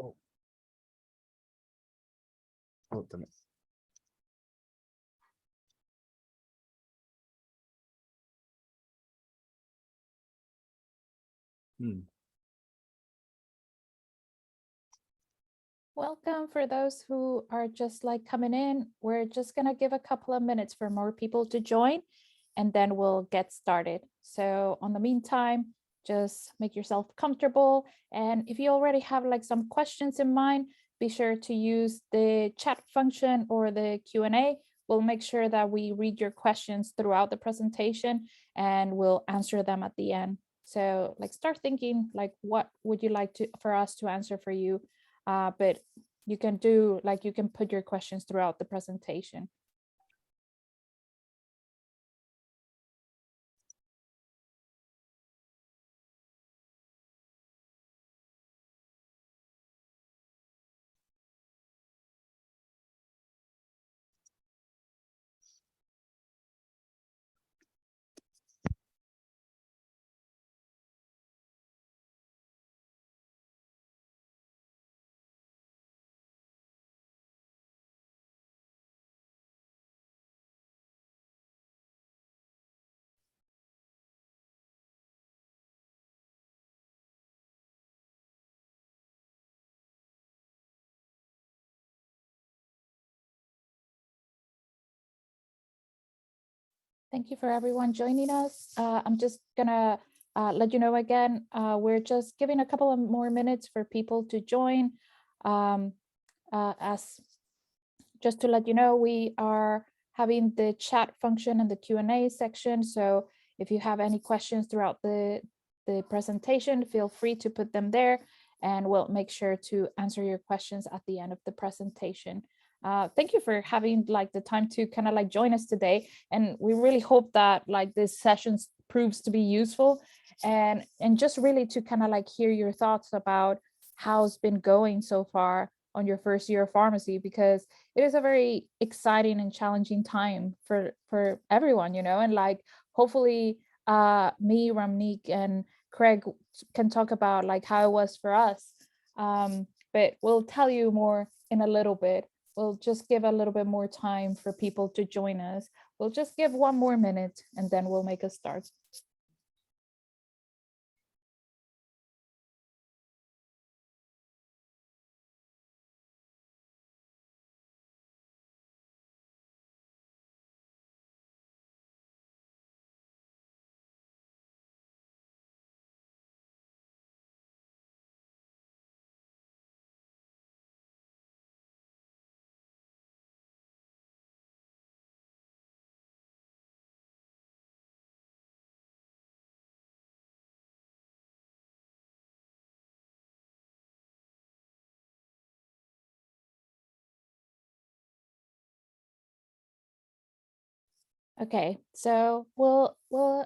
Oh, oh, también. Mm. Welcome for those who are just like coming in. We're just gonna give a couple of minutes for more people to join and then we'll get started. So on the meantime, just make yourself comfortable. And if you already have like some questions in mind, be sure to use the chat function or the Q&A. We'll make sure that we read your questions throughout the presentation and we'll answer them at the end. So like start thinking like what would you like for us to answer for you? But you can do like you can put your questions throughout the presentation. Thank you for everyone joining us. I'm just gonna let you know again, we're just giving a couple of more minutes for people to join. As just to let you know, we are having the chat function and the Q&A section. So if you have any questions throughout the presentation, feel free to put them there and we'll make sure to answer your questions at the end of the presentation. Thank you for having like the time to kind of like join us today. And we really hope that like this session proves to be useful and just really to kind of like hear your thoughts about how it's been going so far on your first year of pharmacy, because it is a very exciting and challenging time for everyone, you know, and like hopefully me, Ramnik and Craig can talk about like how it was for us. But we'll tell you more in a little bit. We'll just give a little bit more time for people to join us. We'll just give one more minute and then we'll make a start. Okay, so we'll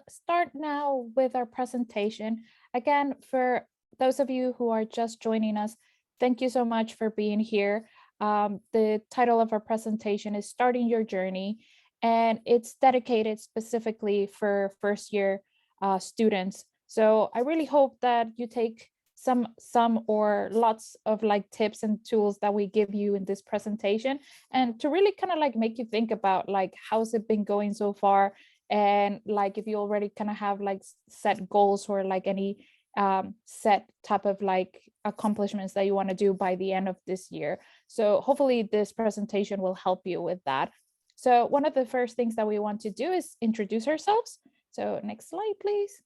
start now with our presentation. Again, for those of you who are just joining us, thank you so much for being here. The title of our presentation is Starting Your Journey, and it's dedicated specifically for first year students. So I really hope that you take some or lots of like tips and tools that we give you in this presentation, and to really kind of like make you think about like how's it been going so far, and like if you already kind of have like set goals or like any set type of like accomplishments that you want to do by the end of this year. So hopefully this presentation will help you with that. So one of the first things that we want to do is introduce ourselves. So next slide, please.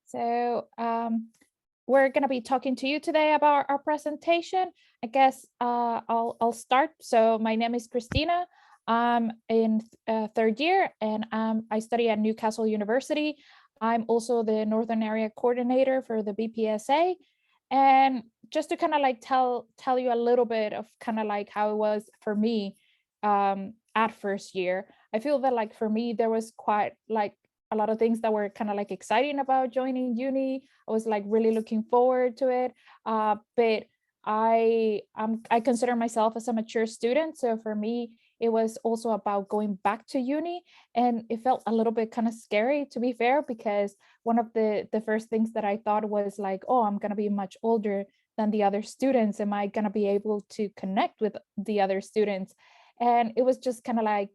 So we're going to be talking to you today about our presentation. I guess I'll start. So my name is Christina. I'm in third year and I study at Newcastle University. I'm also the Northern Area Coordinator for the BPSA. And just to kind of like tell you a little bit of kind of like how it was for me at first year. I feel that like for me, there was quite like a lot of things that were kind of like exciting about joining uni. I was like really looking forward to it. But I consider myself as a mature student. So for me, it was also about going back to uni. And it felt a little bit kind of scary, to be fair, because one of the first things that I thought was like, oh, I'm going to be much older than the other students. Am I going to be able to connect with the other students? And it was just kind of like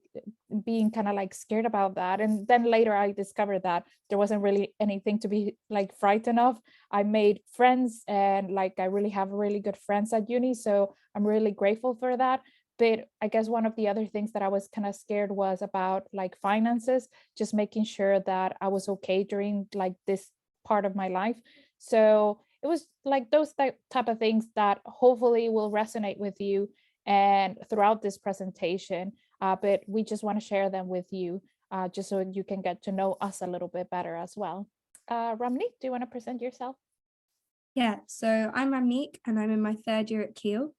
being kind of like scared about that. And then later I discovered that there wasn't really anything to be like frightened of. I made friends, and like I really have really good friends at uni, so I'm really grateful for that. But I guess one of the other things that I was kind of scared was about like finances, just making sure that I was okay during like this part of my life. So it was like those type of things that hopefully will resonate with you and throughout this presentation, but we just want to share them with you, just so you can get to know us a little bit better as well. Ramneek, do you want to present yourself? Yeah, so I'm Ramneek and I'm in my third year at Keele.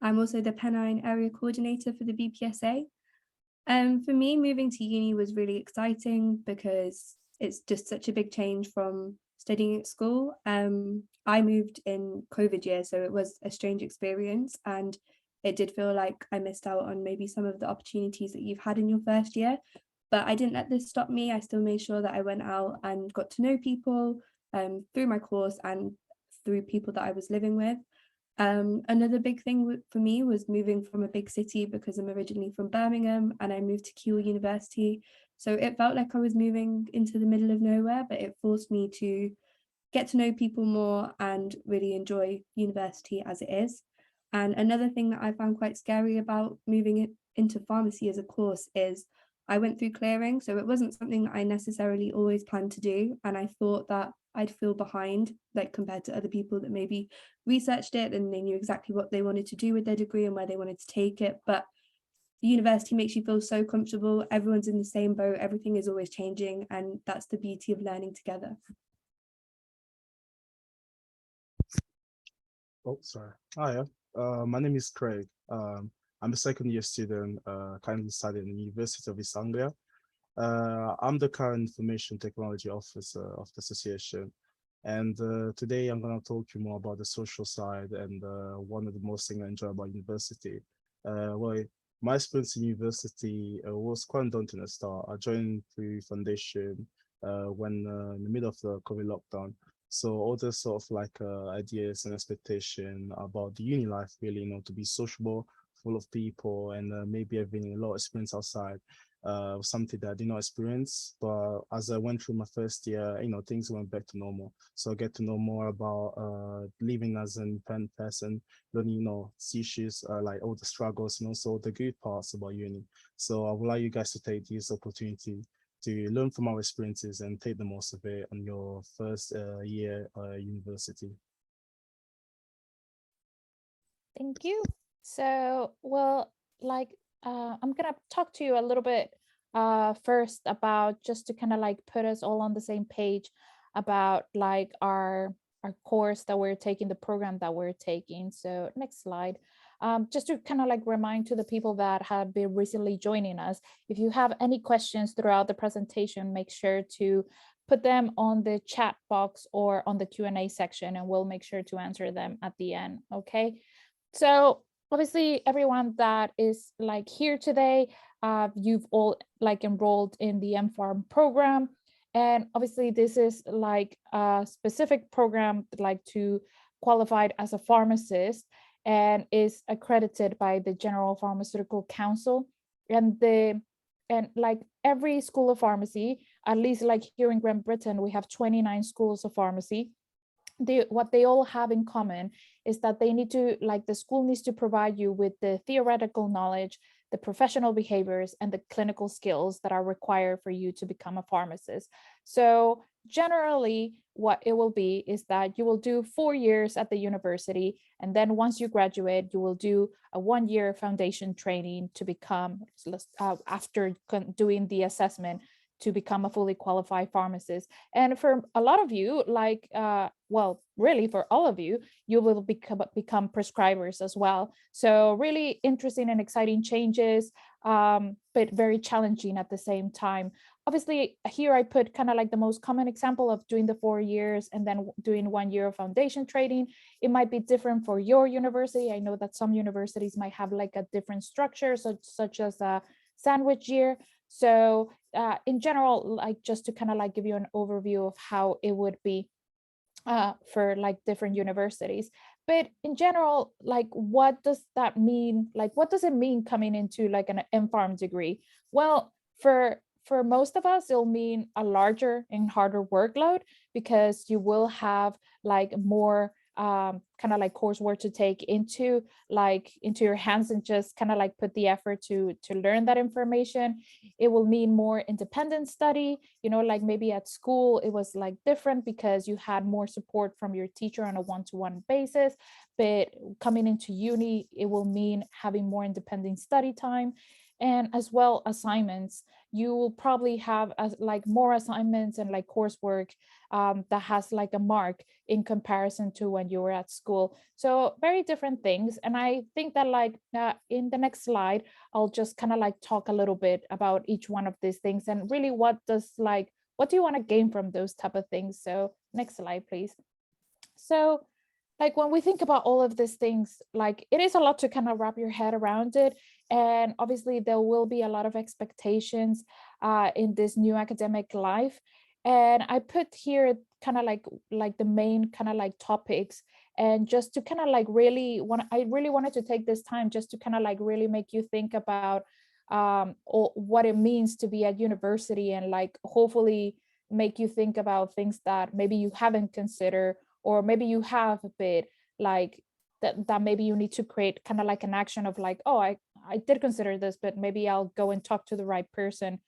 I'm also the Pennine Area Coordinator for the BPSA. For me, moving to uni was really exciting because it's just such a big change from studying at school. I moved in COVID year, so it was a strange experience, and it did feel like I missed out on maybe some of the opportunities that you've had in your first year. But I didn't let this stop me. I still made sure that I went out and got to know people through my course and through people that I was living with. Another big thing for me was moving from a big city because I'm originally from Birmingham and I moved to Keele University. So it felt like I was moving into the middle of nowhere, but it forced me to get to know people more and really enjoy university as it is. And another thing that I found quite scary about moving into pharmacy as a course is I went through clearing. So it wasn't something that I necessarily always planned to do. And I thought that I'd feel behind, like compared to other people that maybe researched it and they knew exactly what they wanted to do with their degree and where they wanted to take it. But the university makes you feel so comfortable. Everyone's in the same boat. Everything is always changing. And that's the beauty of learning together. Oh, sorry. Hi, my name is Craig. I'm a second year student, currently studying in the University of East Anglia. I'm the current information technology officer of the association. And today I'm going to talk to you more about the social side and one of the most things I enjoy about university. Well, my experience in university was quite daunting at the start. I joined through foundation when in the middle of the COVID lockdown. So all the sort of like ideas and expectation about the uni life, really, to be sociable, full of people, and maybe having a lot of experience outside, something that I did not experience. But as I went through my first year, things went back to normal. So I get to know more about living as an independent person, learning, the issues, like all the struggles, and also the good parts about uni. So I would like you guys to take this opportunity to learn from our experiences and take the most of it on your first year university. Thank you. So, well, like, I'm gonna talk to you a little bit first about, just to kind of like put us all on the same page about like our course that we're taking, the program that we're taking. So next slide. Just to kind of like remind to the people that have been recently joining us, if you have any questions throughout the presentation, make sure to put them on the chat box or on the Q&A section, and we'll make sure to answer them at the end, okay? So obviously everyone that is like here today, you've all like enrolled in the MPharm program. And obviously this is like a specific program like to qualified as a pharmacist, and is accredited by the General Pharmaceutical Council. And like every school of pharmacy, at least like here in Great Britain, we have 29 schools of pharmacy. What they all have in common is that they need to, like, the school needs to provide you with the theoretical knowledge, the professional behaviors, and the clinical skills that are required for you to become a pharmacist. So generally what it will be is that you will do 4 years at the university, and then once you graduate you will do a 1-year foundation training to become, after doing the assessment, to become a fully qualified pharmacist. And for a lot of you, like, well, really for all of you, you will become prescribers as well. So really interesting and exciting changes, but very challenging at the same time. obviously here I put kind of like the most common example of doing the 4 years and then doing 1 year of foundation training. It might be different for your university. I know that some universities might have like a different structure, such as a sandwich year. So in general, like just to kind of like give you an overview of how it would be for like different universities. But in general, like what does that mean? Like what does it mean coming into like an MPharm degree? Well, for most of us, it'll mean a larger and harder workload, because you will have like more kind of like coursework to take into your hands, and just kind of like put the effort to learn that information. It will mean more independent study, you know, like maybe at school it was like different because you had more support from your teacher on a one-to-one basis, but coming into uni, it will mean having more independent study time. And as well, assignments, you will probably have like more assignments and like coursework that has like a mark in comparison to when you were at school. So very different things. And I think that like in the next slide, I'll just kind of like talk a little bit about each one of these things, and really what do you want to gain from those type of things. So next slide, please. So like when we think about all of these things, like it is a lot to kind of wrap your head around it. And obviously there will be a lot of expectations in this new academic life. And I put here kind of like the main kind of like topics, and just to kind of like I really wanted to take this time just to kind of like really make you think about what it means to be at university, and like hopefully make you think about things that maybe you haven't considered, or maybe you have a bit like that maybe you need to create kind of like an action of like, oh, I did consider this, but maybe I'll go and talk to the right person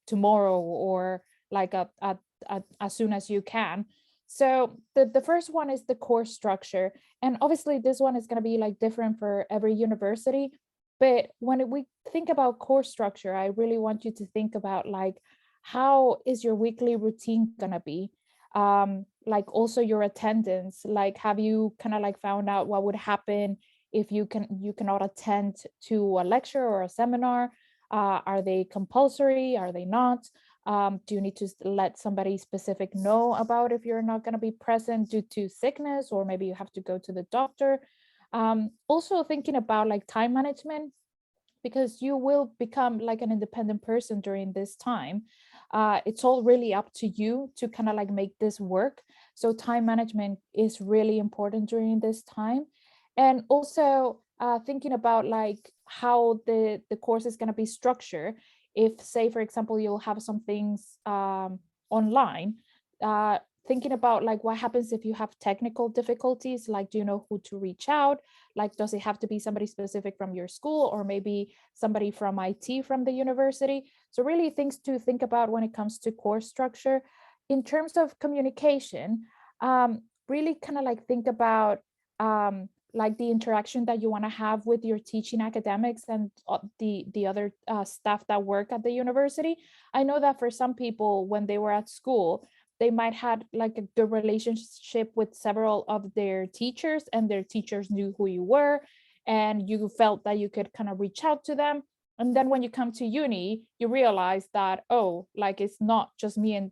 tomorrow, or like as soon as you can. So the first one is the course structure. And obviously this one is going to be like different for every university. But when we think about course structure, I really want you to think about like, how is your weekly routine going to be? Like also your attendance, like have you kind of like found out what would happen if you cannot attend to a lecture or a seminar? Are they compulsory? Are they not? Do you need to let somebody specific know about if you're not going to be present due to sickness, or maybe you have to go to the doctor? Also thinking about like time management, because you will become like an independent person during this time. It's all really up to you to kind of like make this work. So time management is really important during this time. And also thinking about like how the course is going to be structured. If, say, for example, you'll have some things online, thinking about like what happens if you have technical difficulties, like do you know who to reach out? Like, does it have to be somebody specific from your school, or maybe somebody from IT from the university? So really things to think about when it comes to course structure. In terms of communication, really kind of like think about like the interaction that you want to have with your teaching academics and the other staff that work at the university. I know that for some people, when they were at school, they might have like a good relationship with several of their teachers, and their teachers knew who you were, and you felt that you could kind of reach out to them. And then when you come to uni, you realize that, oh, like it's not just me and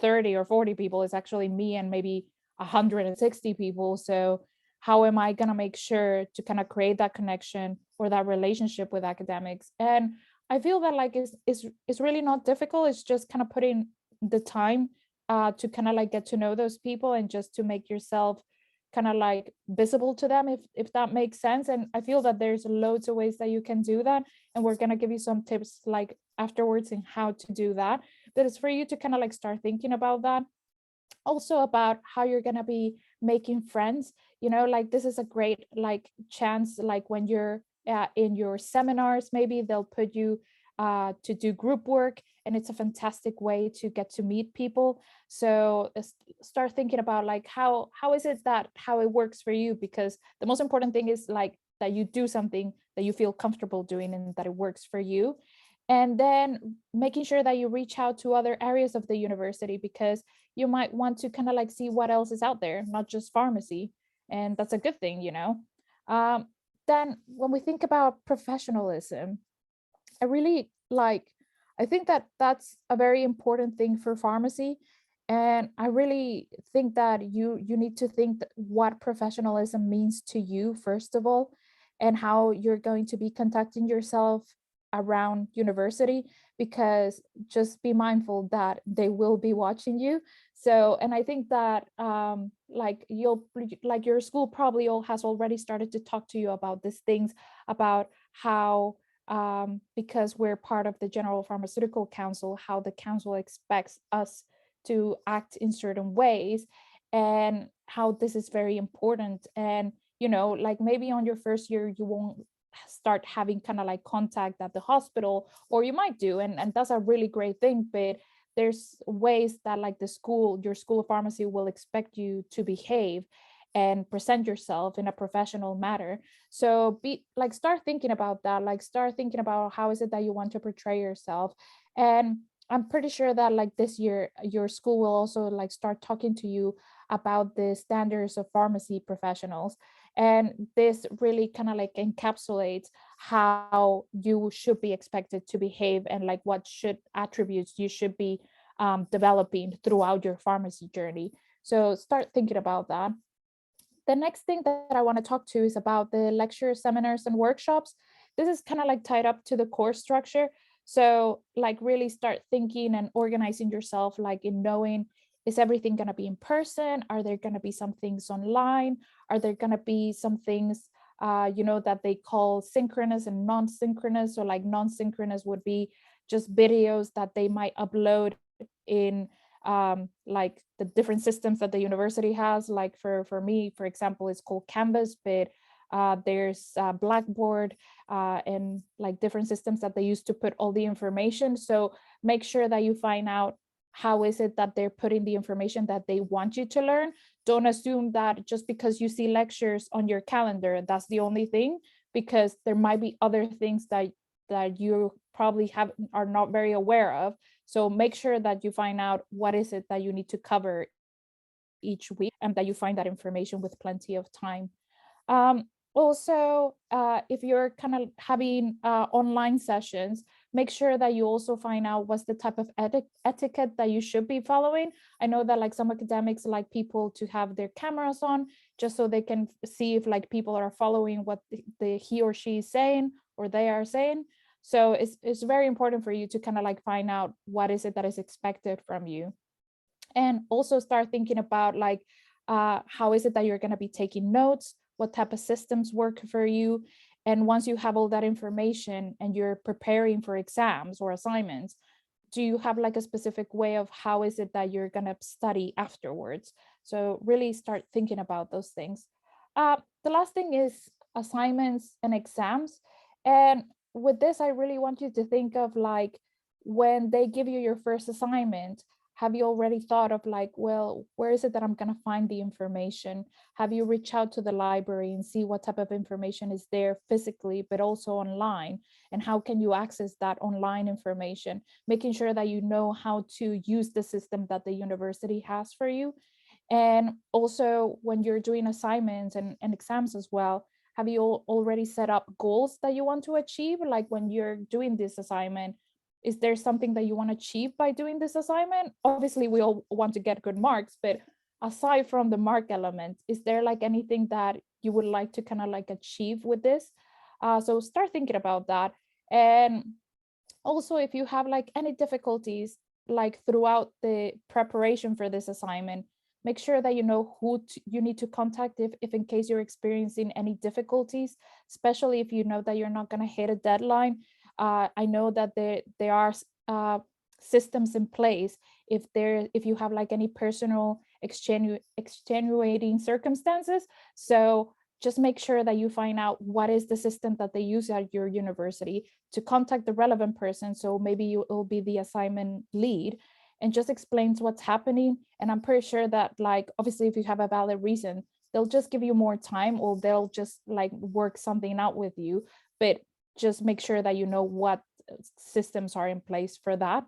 30 or 40 people, it's actually me and maybe 160 people. So how am I going to make sure to kind of create that connection or that relationship with academics? And I feel that like it's really not difficult. It's just kind of putting the time to kind of like get to know those people, and just to make yourself kind of like visible to them, if that makes sense. And I feel that there's loads of ways that you can do that, and we're going to give you some tips like afterwards in how to do that. But it's for you to kind of like start thinking about that. Also about how you're going to be making friends, you know, like this is a great like chance, like when you're in your seminars, maybe they'll put you to do group work, and it's a fantastic way to get to meet people. So start thinking about like how is it that how it works for you, because the most important thing is like that you do something that you feel comfortable doing and that it works for you. And then making sure that you reach out to other areas of the university, because you might want to kind of like see what else is out there, not just pharmacy. And that's a good thing, you know. Then when we think about professionalism, I really like, I think that that's a very important thing for pharmacy. And I really think that you need to think what professionalism means to you, first of all, and how you're going to be conducting yourself around university, because just be mindful that they will be watching you. So, and I think that like your school probably all has already started to talk to you about these things, about how because we're part of the General Pharmaceutical Council, how the council expects us to act in certain ways, and how this is very important. And like maybe on your first year you won't start having kind of like contact at the hospital, or you might do, and that's a really great thing. But there's ways that like your school of pharmacy will expect you to behave and present yourself in a professional manner. So start thinking about that, like start thinking about how is it that you want to portray yourself. And I'm pretty sure that like this year your school will also like start talking to you about the standards of pharmacy professionals. And this really kind of like encapsulates how you should be expected to behave, and like what should attributes you should be developing throughout your pharmacy journey. So start thinking about that. The next thing that I want to talk to is about the lectures, seminars, and workshops. This is kind of like tied up to the course structure. So like really start thinking and organizing yourself, like in knowing, is everything going to be in person? Are there going to be some things online? Are there going to be some things, that they call synchronous and non-synchronous? So like non-synchronous would be just videos that they might upload in like the different systems that the university has. Like for me, for example, it's called Canvas, but there's Blackboard and like different systems that they use to put all the information. So make sure that you find out how is it that they're putting the information that they want you to learn. Don't assume that just because you see lectures on your calendar, that's the only thing, because there might be other things that you probably are not very aware of. So make sure that you find out what is it that you need to cover each week, and that you find that information with plenty of time. Also, if you're kind of having online sessions, make sure that you also find out what's the type of etiquette that you should be following. I know that like some academics like people to have their cameras on just so they can see if like people are following what he or she is saying or they are saying. So it's very important for you to kind of like find out what is it that is expected from you. And also start thinking about like, how is it that you're going to be taking notes? What type of systems work for you? And once you have all that information and you're preparing for exams or assignments, do you have like a specific way of how is it that you're going to study afterwards? So really start thinking about those things. The last thing is assignments and exams. And with this, I really want you to think of like, when they give you your first assignment, have you already thought of like, well, where is it that I'm going to find the information? Have you reached out to the library and see what type of information is there physically, but also online? And how can you access that online information? Making sure that you know how to use the system that the university has for you. And also when you're doing assignments and exams as well, have you already set up goals that you want to achieve? Like when you're doing this assignment, is there something that you want to achieve by doing this assignment? Obviously, we all want to get good marks, but aside from the mark element, is there like anything that you would like to kind of like achieve with this? So start thinking about that. And also, if you have like any difficulties like throughout the preparation for this assignment, make sure that you know who you need to contact if in case you're experiencing any difficulties, especially if you know that you're not going to hit a deadline. I know that there are systems in place if you have like any personal extenuating circumstances. So just make sure that you find out what is the system that they use at your university to contact the relevant person. So maybe you will be the assignment lead and just explains what's happening. And I'm pretty sure that like, obviously, if you have a valid reason, they'll just give you more time, or they'll just like work something out with you. But just make sure that you know what systems are in place for that.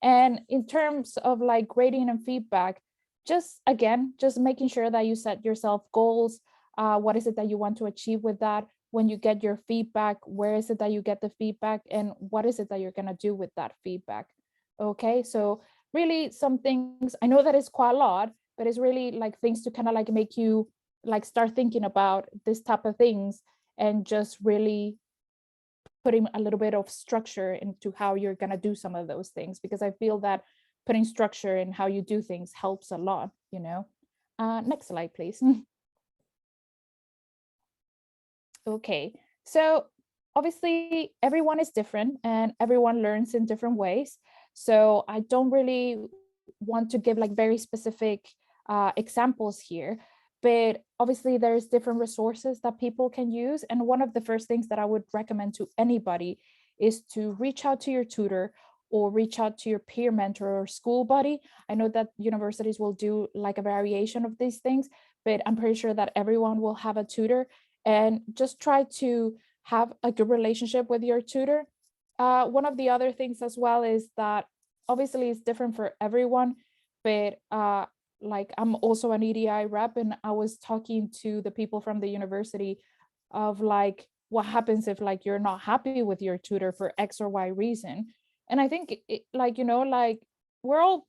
And in terms of like grading and feedback, just again, just making sure that you set yourself goals. What is it that you want to achieve with that? when you get your feedback, where is it that you get the feedback, and what is it that you're going to do with that feedback. Okay, so really some things, I know that it's quite a lot, but it's really like things to kind of like make you like start thinking about this type of things, and just really putting a little bit of structure into how you're going to do some of those things, because I feel that putting structure in how you do things helps a lot, you know. Next slide, please. Okay, so obviously everyone is different and everyone learns in different ways. So I don't really want to give like very specific examples here, but obviously there's different resources that people can use. And one of the first things that I would recommend to anybody is to reach out to your tutor or reach out to your peer mentor or school buddy. I know that universities will do like a variation of these things, but I'm pretty sure that everyone will have a tutor, and just try to have a good relationship with your tutor. One of the other things as well is that obviously it's different for everyone, but like I'm also an EDI rep, and I was talking to the people from the university of like what happens if like you're not happy with your tutor for X or Y reason. And I think like, you know, like we're all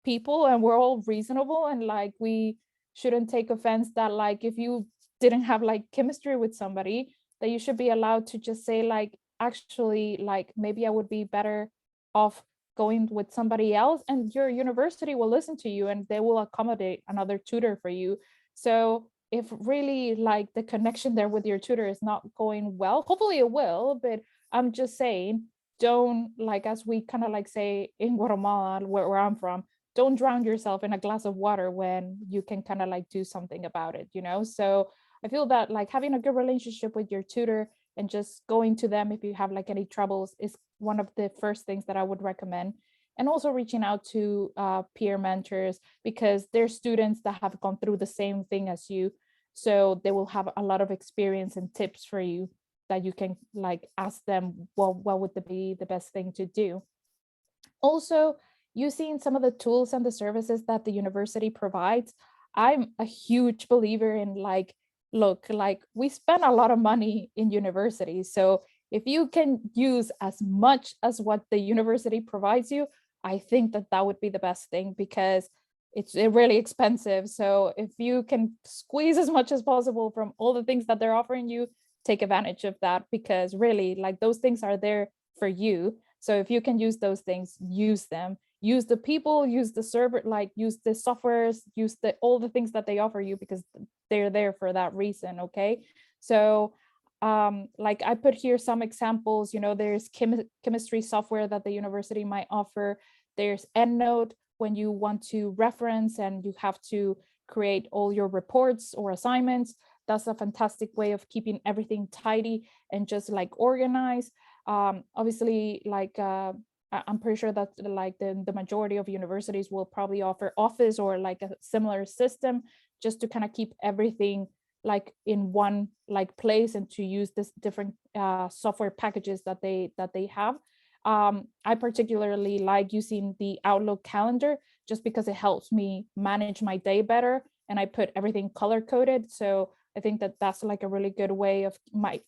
people and we're all reasonable, and like we shouldn't take offense that like if you didn't have like chemistry with somebody, that you should be allowed to just say like, actually, like maybe I would be better off going with somebody else, and your university will listen to you and they will accommodate another tutor for you. So if really like the connection there with your tutor is not going well, hopefully it will, but I'm just saying, don't, like, as we kind of like say in Guatemala, where I'm from, don't drown yourself in a glass of water when you can kind of like do something about it, you know? So I feel that like having a good relationship with your tutor and just going to them if you have like any troubles is one of the first things that I would recommend. And also reaching out to peer mentors, because they're students that have gone through the same thing as you. So they will have a lot of experience and tips for you that you can like ask them, well, what would be the best thing to do? Also, using some of the tools and the services that the university provides. I'm a huge believer in like, look, like we spend a lot of money in universities. So if you can use as much as what the university provides you, I think that that would be the best thing, because it's really expensive. So if you can squeeze as much as possible from all the things that they're offering you, take advantage of that, because really like those things are there for you. So if you can use those things, use them. Use the people, use the server, like use the softwares, use the all the things that they offer you, because they're there for that reason. Okay, so like I put here some examples. You know, there's chemistry software that the university might offer. There's EndNote when you want to reference and you have to create all your reports or assignments. That's a fantastic way of keeping everything tidy and just like organized. Obviously, like I'm pretty sure that like the majority of universities will probably offer Office or like a similar system, just to kind of keep everything like in one like place, and to use this different software packages that they have. I particularly like using the Outlook calendar, just because it helps me manage my day better, and I put everything color coded. So I think that that's like a really good way of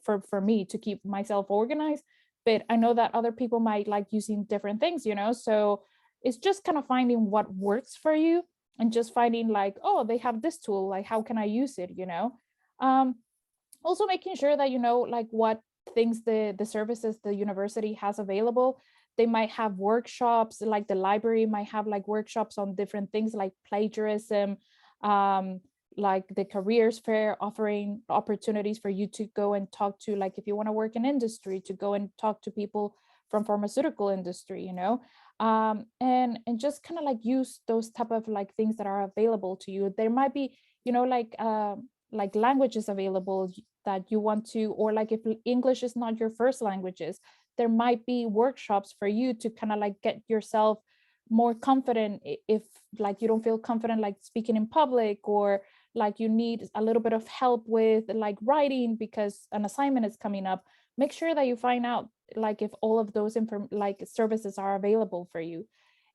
for me to keep myself organized. But I know that other people might like using different things, you know? So it's just kind of finding what works for you, and just finding like, oh, they have this tool, like how can I use it, you know? Um, Also making sure that you know like what things the services the university has available. They might have workshops, like the library might have like workshops on different things like plagiarism, um, like the careers fair offering opportunities for you to go and talk to, like if you want to work in industry, to go and talk to people from pharmaceutical industry, you know. And just kind of like use those type of like things that are available to you. There might be, you know, like languages available that you want to, or like if English is not your first languages, there might be workshops for you to kind of like get yourself more confident. If like you don't feel confident like speaking in public, or like you need a little bit of help with like writing because an assignment is coming up, make sure that you find out like if all of those like services are available for you.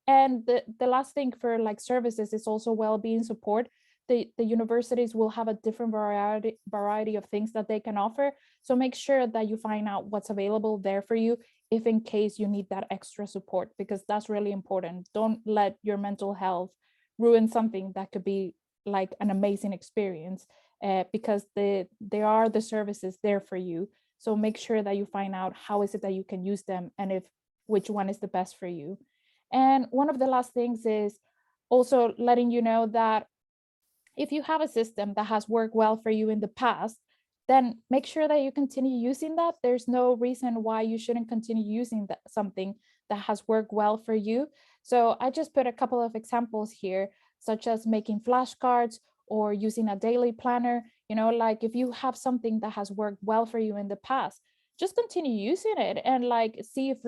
And the last thing for like services is also well-being support. the universities will have a different variety of things that they can offer. So make sure that you find out what's available there for you, if in case you need that extra support, because that's really important. Don't let your mental health ruin something that could be like an amazing experience, because there are the services there for you. So make sure that you find out how is it that you can use them, and if which one is the best for you. And one of the last things is also letting you know that if you have a system that has worked well for you in the past, then make sure that you continue using that. There's no reason why you shouldn't continue using that, something that has worked well for you. So I just put a couple of examples here, such as making flashcards or using a daily planner. You know, like if you have something that has worked well for you in the past, just continue using it and like see if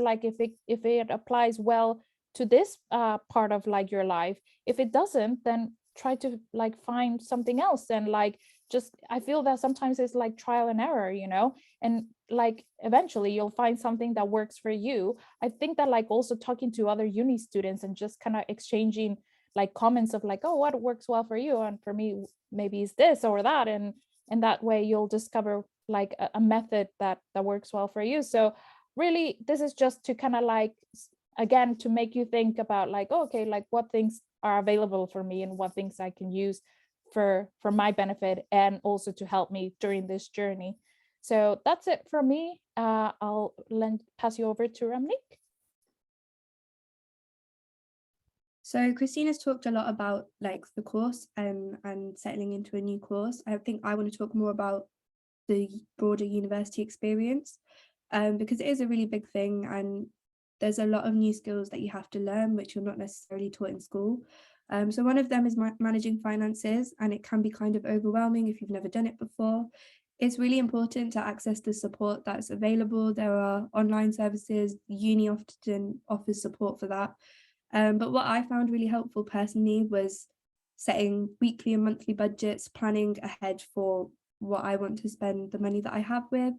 it applies well to this part of like your life. If it doesn't, then try to like find something else. And like just I feel that sometimes it's like trial and error, you know, and like eventually you'll find something that works for you. I think that like also talking to other uni students and just kind of exchanging like comments of like, oh, what works well for you, and for me maybe it's this or that, and that way you'll discover like a method that works well for you. So really this is just to kind of like again to make you think about like, oh, okay, like what things are available for me and what things I can use for my benefit and also to help me during this journey. So that's it for me. I'll pass you over to Ramnik. So Christina's talked a lot about like the course and settling into a new course. I think I want to talk more about the broader university experience, because it is a really big thing and there's a lot of new skills that you have to learn which you're not necessarily taught in school. So one of them is managing finances, and it can be kind of overwhelming if you've never done it before. It's really important to access the support that's available. There are online services, uni often offers support for that. But what I found really helpful personally was setting weekly and monthly budgets, planning ahead for what I want to spend the money that I have with.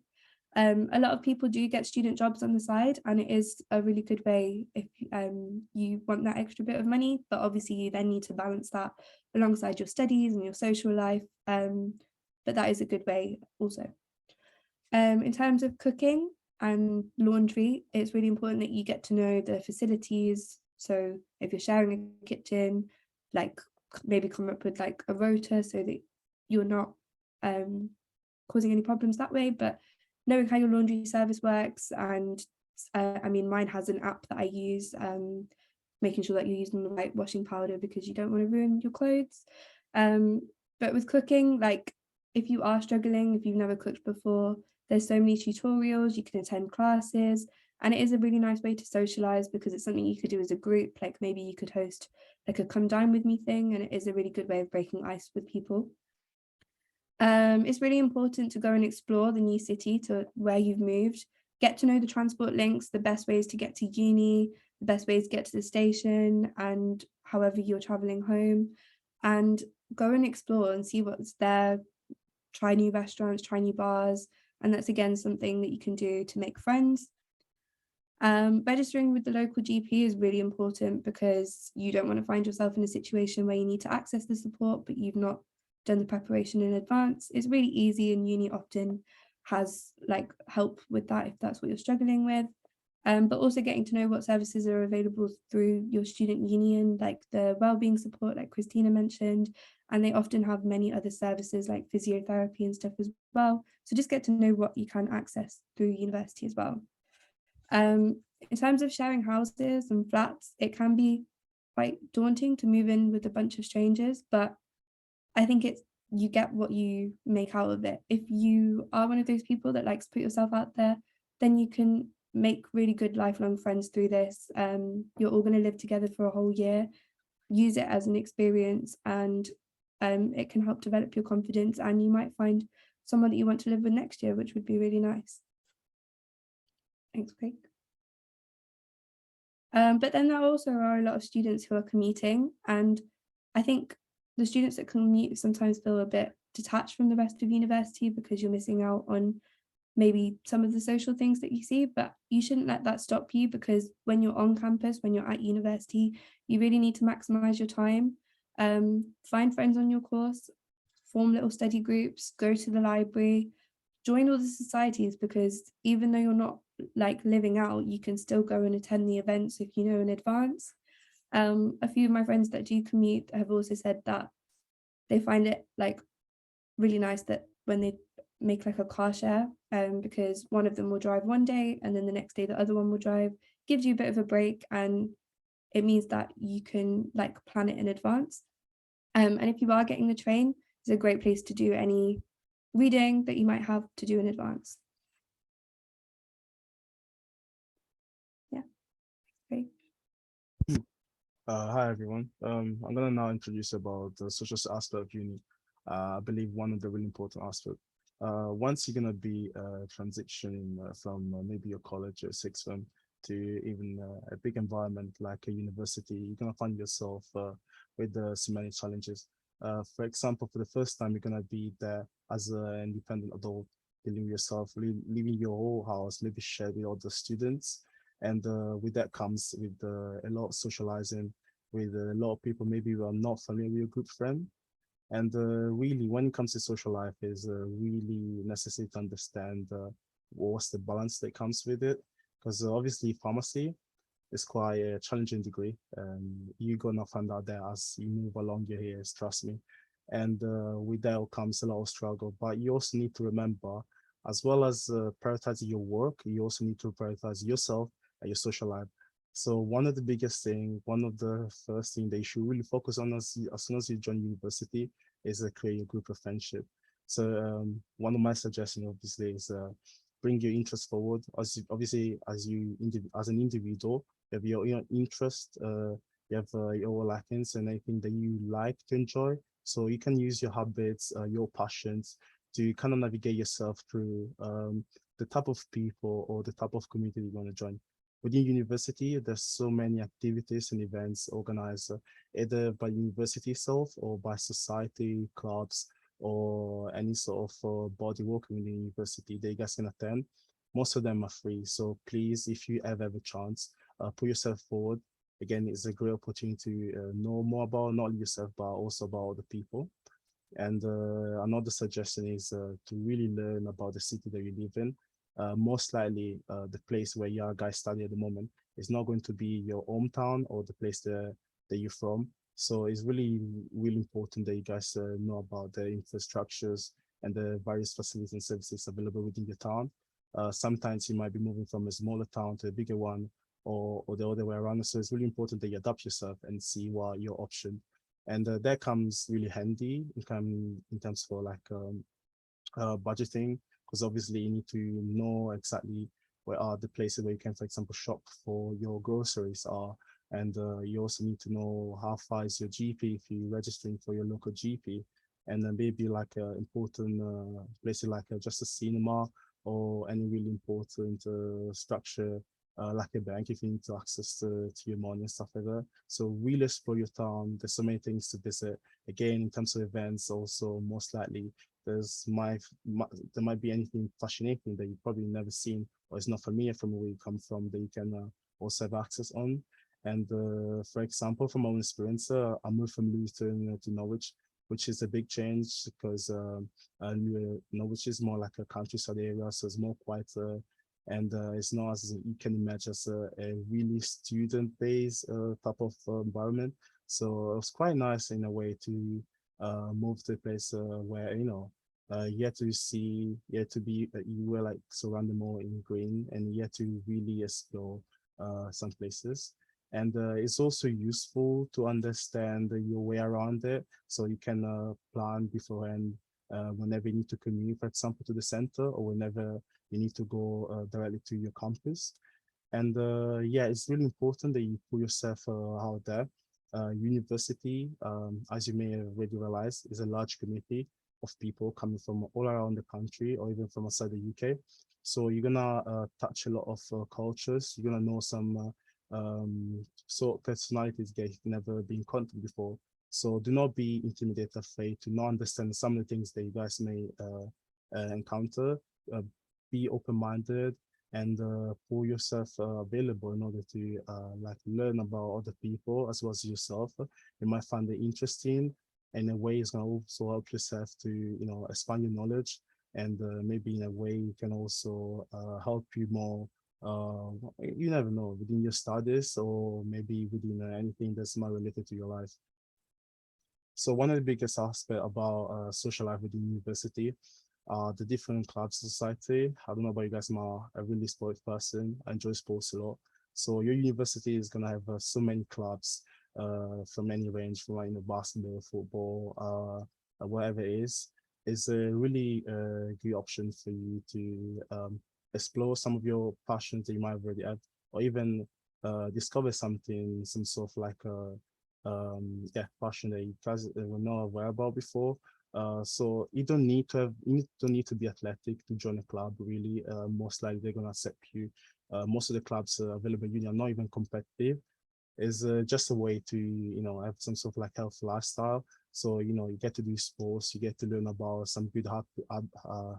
A lot of people do get student jobs on the side, and it is a really good way if you want that extra bit of money, but obviously you then need to balance that alongside your studies and your social life. But that is a good way also. In terms of cooking and laundry, it's really important that you get to know the facilities. So if you're sharing a kitchen, like maybe come up with like a rota so that you're not causing any problems that way, but knowing how your laundry service works. And I mean, mine has an app that I use, making sure that you're using the right washing powder because you don't want to ruin your clothes. But with cooking, like if you are struggling, if you've never cooked before, there's so many tutorials, you can attend classes, and it is a really nice way to socialize because it's something you could do as a group. Like maybe you could host like a come dine with me thing, and it is a really good way of breaking ice with people. It's really important to go and explore the new city to where you've moved, get to know the transport links, the best ways to get to uni, the best ways to get to the station, and however you're traveling home, and go and explore and see what's there, try new restaurants, try new bars, and that's again something that you can do to make friends. Registering with the local GP is really important because you don't want to find yourself in a situation where you need to access the support, but you've not done the preparation in advance. It's really easy, and uni often has like help with that if that's what you're struggling with. But also getting to know what services are available through your student union, like the wellbeing support, like Christina mentioned, and they often have many other services like physiotherapy and stuff as well. So just get to know what you can access through university as well. In terms of sharing houses and flats, it can be quite daunting to move in with a bunch of strangers, but I think it's you get what you make out of it. If you are one of those people that likes to put yourself out there, then you can make really good lifelong friends through this. You're all going to live together for a whole year. Use it as an experience, and it can help develop your confidence, and you might find someone that you want to live with next year, which would be really nice. Thanks, Craig. But then there also are a lot of students who are commuting, and I think the students that commute sometimes feel a bit detached from the rest of university because you're missing out on maybe some of the social things that you see, but you shouldn't let that stop you, because when you're on campus, when you're at university, you really need to maximize your time. Find friends on your course, form little study groups, go to the library, join all the societies, because even though you're not like living out, you can still go and attend the events if you know in advance. A few of my friends that do commute have also said that they find it like really nice that when they make like a car share, because one of them will drive one day and then the next day the other one will drive, gives you a bit of a break, and it means that you can like plan it in advance. And if you are getting the train, it's a great place to do any reading that you might have to do in advance. Yeah, great. Hi everyone. I'm gonna now introduce about the social aspect of uni. I believe one of the really important aspects. Once you're gonna be transitioning from maybe your college or sixth form to even a big environment like a university, you're gonna find yourself with so many challenges. For example, for the first time, you're gonna be there as an independent adult, dealing with yourself, leaving your whole house, maybe shared with other students. And with that comes with a lot of socializing with a lot of people maybe who are not familiar with your group friend. And really, when it comes to social life, is really necessary to understand what's the balance that comes with it. Because obviously, pharmacy is quite a challenging degree. You're gonna find out that as you move along your years, trust me. And with that comes a lot of struggle. But you also need to remember, as well as prioritizing your work, you also need to prioritize yourself and your social life. So one of the biggest thing, one of the first thing that you should really focus on as soon as you join university is creating a group of friendship. So one of my suggestions obviously is bring your interest forward. Obviously, as an individual, you have your own interest, you have your likings and anything that you like to enjoy. So you can use your habits, your passions to kind of navigate yourself through the type of people or the type of community you want to join. Within university, there's so many activities and events organized either by university itself or by society, clubs, or any sort of body working in the university that you guys can attend. Most of them are free. So please, if you ever have a chance, put yourself forward. Again, it's a great opportunity to know more about not only yourself, but also about other people. And another suggestion is to really learn about the city that you live in. Most likely, the place where you guys study at the moment is not going to be your hometown or the place that you're from. So it's really, really important that you guys know about the infrastructures and the various facilities and services available within your town. Sometimes you might be moving from a smaller town to a bigger one, or the other way around. So it's really important that you adapt yourself and see what your option. And that comes really handy in terms for like budgeting, because obviously you need to know exactly where are the places where you can, for example, shop for your groceries are. And you also need to know how far is your GP if you're registering for your local GP. And then maybe like important places like just a cinema or any really important structure like a bank if you need to access to your money and stuff like that. So really explore your town. There's so many things to visit. Again, in terms of events, also most likely there might be anything fascinating that you've probably never seen or is not familiar from where you come from that you can also have access on. And for example, from my own experience, I moved from Luton to Norwich, which is a big change because Norwich is more like a countryside area, so it's more quite and it's not as you can imagine as a really student-based type of environment. So it was quite nice in a way to move to a place where you had to see, you had to be, you were like surrounded more in green, and you had to really explore some places. And it's also useful to understand your way around it, so you can plan beforehand whenever you need to commute, for example, to the center, or whenever you need to go directly to your campus. And yeah, it's really important that you put yourself out there. University, as you may already realize, is a large community of people coming from all around the country or even from outside the UK. So you're gonna touch a lot of cultures. You're gonna know some sort of personalities that you've never been in contact before. So do not be intimidated, afraid to not understand some of the things that you guys may encounter. Be open-minded, and pull yourself available in order to like learn about other people as well as yourself. You might find it interesting, and in a way it's going to also help yourself to, you know, expand your knowledge, and maybe in a way it can also help you more, you never know, within your studies or maybe within anything that's more related to your life. So one of the biggest aspects about social life within university are the different clubs society. I don't know about you guys, I'm a really sports person. I enjoy sports a lot. So your university is gonna have so many clubs from any range, from like, you know, basketball, football, whatever it is. It's a really good option for you to explore some of your passions that you might have already had, or even discover something, some sort of like yeah, passion that you guys were not aware about before. So you don't need to have, you don't need to be athletic to join a club. Really, most likely they're gonna accept you. Most of the clubs available in uni are not even competitive. It's just a way to, you know, have some sort of like health lifestyle. So, you know, you get to do sports, you get to learn about some good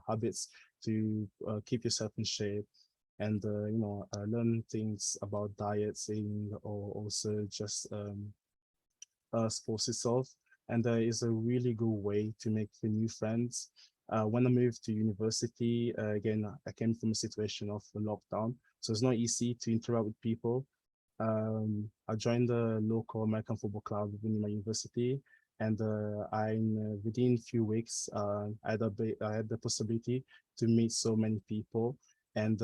habits to keep yourself in shape, and you know, learn things about dieting, or also just sports itself. And it's a really good way to make new friends. When I moved to university, again, I came from a situation of a lockdown, so it's not easy to interact with people. I joined the local American football club within my university, and within a few weeks, I had the possibility to meet so many people, and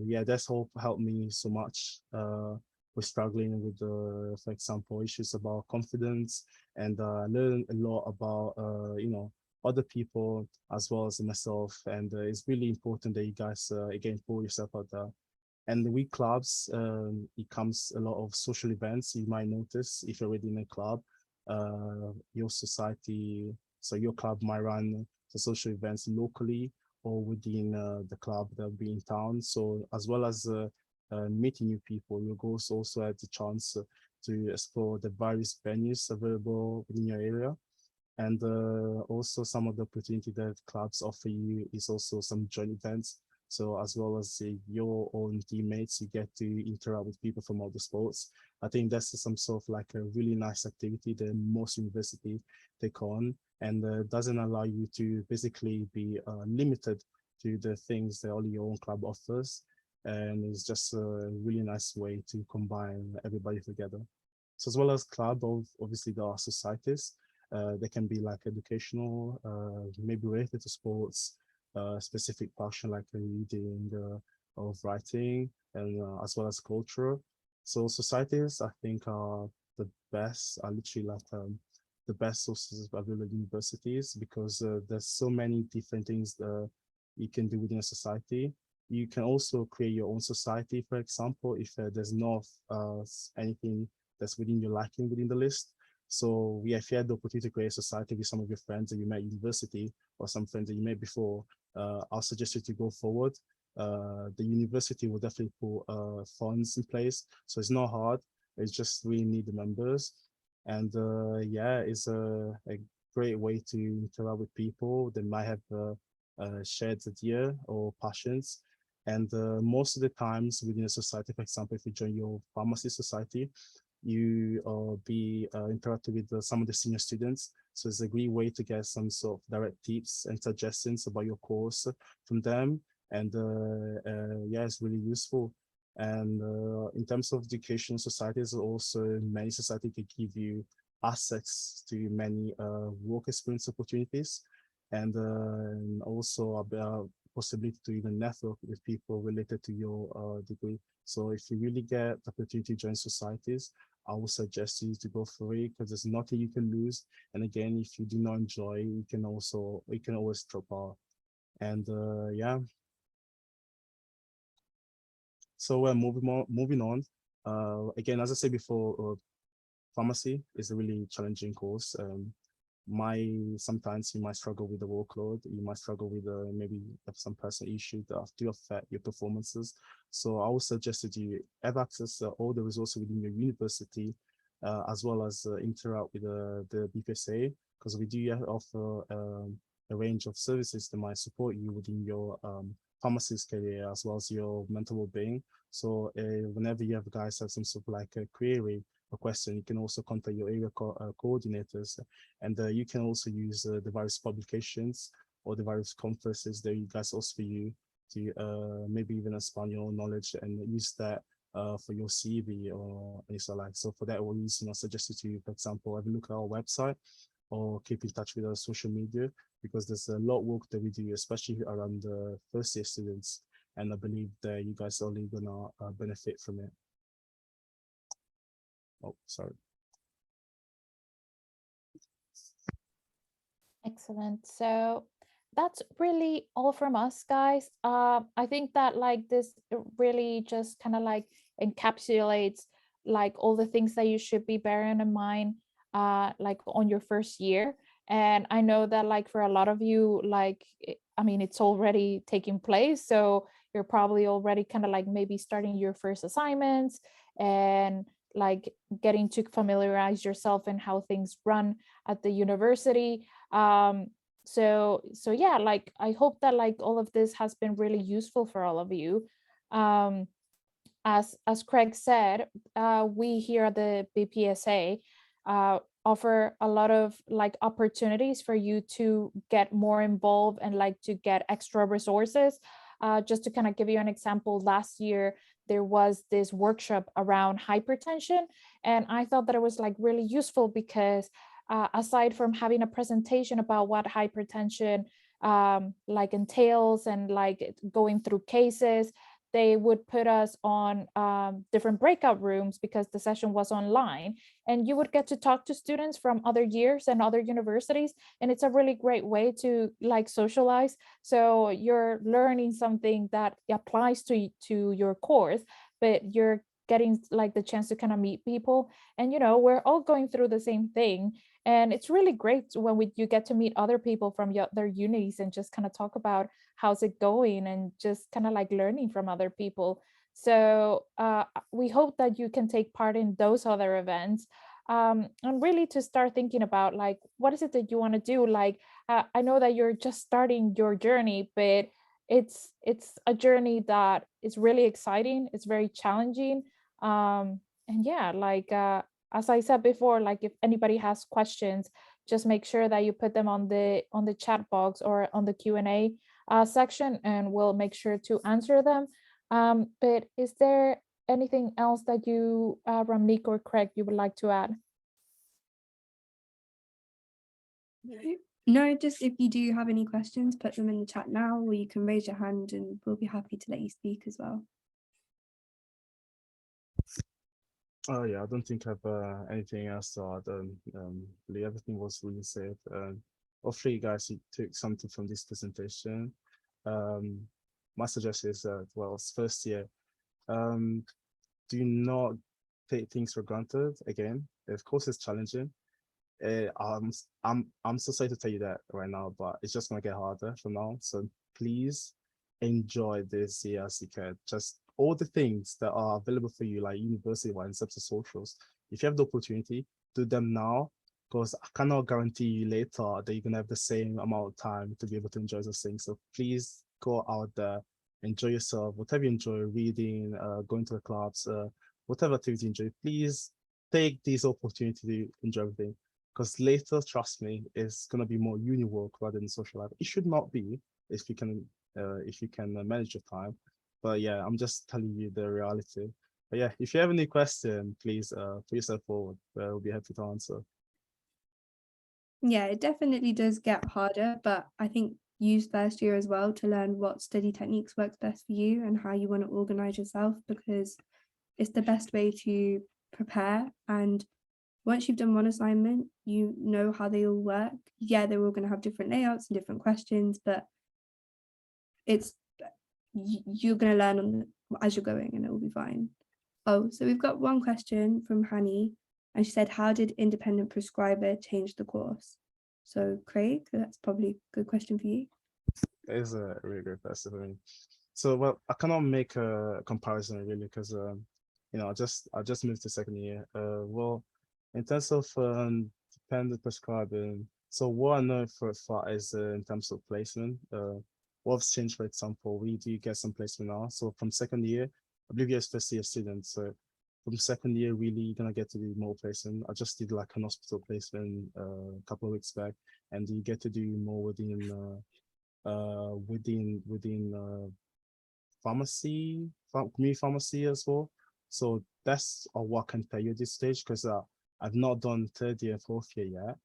yeah, that's all helped me so much. We're struggling with, for example, issues about confidence, and learn a lot about, you know, other people as well as myself. And it's really important that you guys, again, pull yourself out there. And with clubs, it comes a lot of social events. You might notice if you're already in a club, your society, so your club might run the social events locally or within the club that will be in town. So as well as meeting new people, you also have the chance to explore the various venues available within your area. And also some of the opportunity that clubs offer you is also some joint events. So as well as your own teammates, you get to interact with people from other sports. I think that's some sort of like a really nice activity that most university take on, and doesn't allow you to basically be limited to the things that only your own club offers. And it's just a really nice way to combine everybody together. So as well as club, obviously there are societies. They can be like educational, maybe related to sports, specific passion like reading, of writing, and as well as culture. So societies, I think, are the best, are literally like the best sources available at universities, because there's so many different things you can do within a society. You can also create your own society, for example, if there's not anything that's within your liking within the list. So if you had the opportunity to create a society with some of your friends that you met at university, or some friends that you met before, I'll suggest you to go forward. The university will definitely put funds in place, so it's not hard. It's just really need the members, and yeah, it's a great way to interact with people that might have shared idea or passions. And most of the times within a society, for example, if you join your pharmacy society, you be interactive with some of the senior students. So it's a great way to get some sort of direct tips and suggestions about your course from them. And yeah, it's really useful. And in terms of education societies, also many society can give you access to many work experience opportunities, and also about possibility to even network with people related to your degree. So if you really get the opportunity to join societies, I would suggest you to go for it, because there's nothing you can lose. And again, if you do not enjoy, you can always drop out. And yeah. So we're moving on. Again, as I said before, pharmacy is a really challenging course. Sometimes you might struggle with the workload. You might struggle with maybe have some personal issues that do affect your performances. So I would suggest that you have access to all the resources within your university, as well as interact with the BPSA, because we do offer a range of services that might support you within your pharmacist career as well as your mental well-being. So whenever you have guys have some sort of like a query or question, you can also contact your area coordinators, and you can also use the various publications or the various conferences that you guys also for you to maybe even expand your knowledge and use that for your CV or anything like. So for that, we'll use, suggest it to you, for example, have a look at our website or keep in touch with our social media, because there's a lot of work that we do, especially around the first year students. And I believe that you guys are only gonna benefit from it. Oh, sorry. Excellent. So that's really all from us, guys. I think that like this really just kind of like encapsulates like all the things that you should be bearing in mind like on your first year. And I know that like for a lot of you, like I mean, it's already taking place, so you're probably already kind of like maybe starting your first assignments and like getting to familiarize yourself in how things run at the university. So yeah, like I hope that like all of this has been really useful for all of you. As Craig said, we here at the BPSA offer a lot of like opportunities for you to get more involved and like to get extra resources. Just to kind of give you an example, last year there was this workshop around hypertension, and I thought that it was like really useful because aside from having a presentation about what hypertension like entails and like going through cases, they would put us on different breakout rooms because the session was online, and you would get to talk to students from other years and other universities, and it's a really great way to like socialize. So you're learning something that applies to your course, but you're getting like the chance to kind of meet people, and we're all going through the same thing. And it's really great when you get to meet other people from your other unis and just kind of talk about how's it going and just kind of like learning from other people. So we hope that you can take part in those other events, and really to start thinking about like, what is it that you want to do? Like, I know that you're just starting your journey, but it's a journey that is really exciting. It's very challenging. And yeah, like, as I said before, like if anybody has questions, just make sure that you put them on the chat box or on the Q&A section, and we'll make sure to answer them. But is there anything else that you, Ramneek or Craig, you would like to add? No, just if you do have any questions, put them in the chat now, or you can raise your hand and we'll be happy to let you speak as well. Oh yeah, I don't think I have anything else to add. Everything was really said. Hopefully you guys took something from this presentation. My suggestion is that, well, it's first year. Do not take things for granted. Again, of course it's challenging. I'm so sorry to tell you that right now, but it's just gonna get harder from now. So please enjoy this year as you can. Just all the things that are available for you, like university-wide in terms of socials. If you have the opportunity, do them now, because I cannot guarantee you later that you're gonna have the same amount of time to be able to enjoy those things. So please go out there, enjoy yourself, whatever you enjoy, reading, going to the clubs, whatever activity you enjoy, please take this opportunity to enjoy everything. Because later, trust me, it's gonna be more uni work rather than social life. It should not be if you can manage your time. But yeah, I'm just telling you the reality. But yeah, if you have any question, please put yourself forward. We'll be happy to answer. Yeah, it definitely does get harder, but I think use first year as well to learn what study techniques works best for you and how you want to organize yourself, because it's the best way to prepare. And once you've done one assignment, you know how they all work. Yeah, they're all going to have different layouts and different questions, but you're going to learn on as you're going, and it will be fine. Oh, so we've got one question from Hani, and she said, how did independent prescriber change the course? So Craig, that's probably a good question for you. It is a really great question for me. So, well, I cannot make a comparison really, because I just moved to second year. Well, in terms of dependent prescribing, so what I know for a fact is in terms of placement, what's changed, for example, we do get some placement now. So from second year, I believe you're first year students. So from second year, really you're gonna get to do more placement. I just did like an hospital placement a couple of weeks back, and you get to do more within pharmacy, community pharmacy as well. So that's what I can tell you at this stage, because I've not done third year, fourth year yet.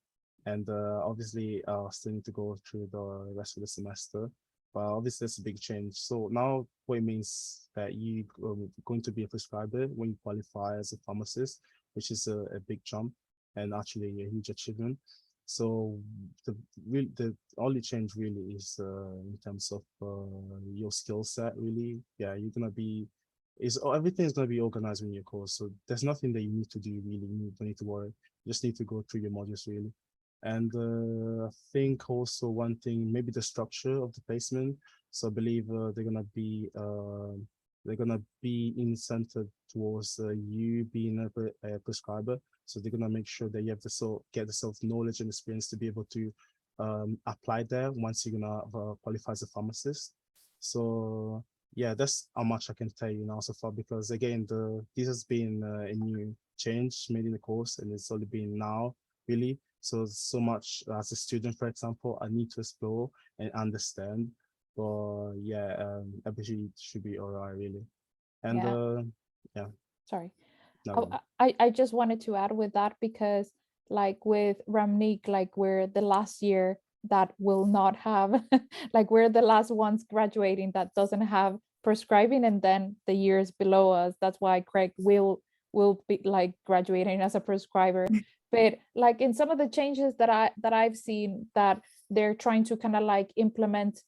And obviously I still need to go through the rest of the semester. But obviously that's a big change. So now what it means that you are going to be a prescriber when you qualify as a pharmacist, which is a big jump and actually a huge achievement. So the only change really is in terms of your skill set. Really, yeah, you're gonna be everything's gonna be organized in your course. So there's nothing that you need to do really. You don't need to worry. You just need to go through your modules really. And I think also one thing, maybe the structure of the placement. So I believe they're gonna be incented towards you being a prescriber. So they're gonna make sure that you have to get the self-knowledge and experience to be able to apply there once you're gonna qualify as a pharmacist. So yeah, that's how much I can tell you now so far, because again, this has been a new change made in the course, and it's only been now really. So much as a student, for example, I need to explore and understand. But yeah, everything should be all right, really. And yeah, Sorry. no, Oh, I just wanted to add with that, because like with Ramnik, like we're the last year that will not have, like we're the last ones graduating that doesn't have prescribing, and then the years below us, that's why Craig will be like graduating as a prescriber. But like in some of the changes that I've seen that they're trying to kind of like implement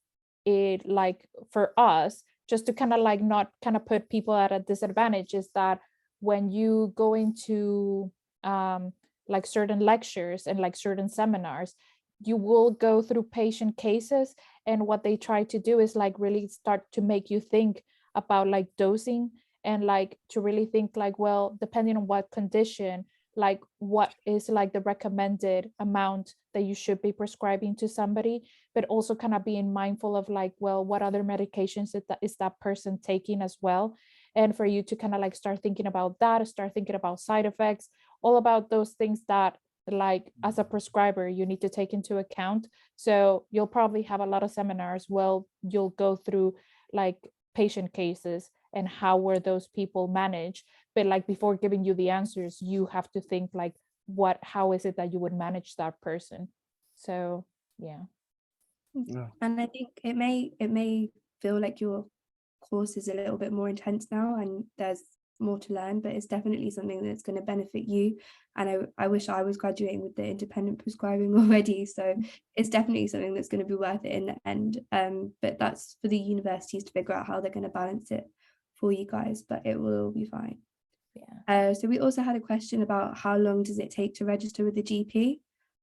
it, like for us, just to kind of like not kind of put people at a disadvantage, is that when you go into like certain lectures and like certain seminars, you will go through patient cases, and what they try to do is like really start to make you think about like dosing, and like to really think like, well, depending on what condition, like what is like the recommended amount that you should be prescribing to somebody, but also kind of being mindful of like, well, what other medications is that person taking as well. And for you to kind of like start thinking about that, start thinking about side effects, all about those things that like as a prescriber you need to take into account. So you'll probably have a lot of seminars. Well, you'll go through like patient cases and how were those people managed, but like before giving you the answers, you have to think like, how is it that you would manage that person? So yeah. yeah. And I think it may feel like your course is a little bit more intense now and there's more to learn, but it's definitely something that's going to benefit you. And I wish I was graduating with the independent prescribing already. So it's definitely something that's going to be worth it in the end. But that's for the universities to figure out how they're going to balance it for you guys, but it will all be fine. Yeah. So we also had a question about how long does it take to register with the GP?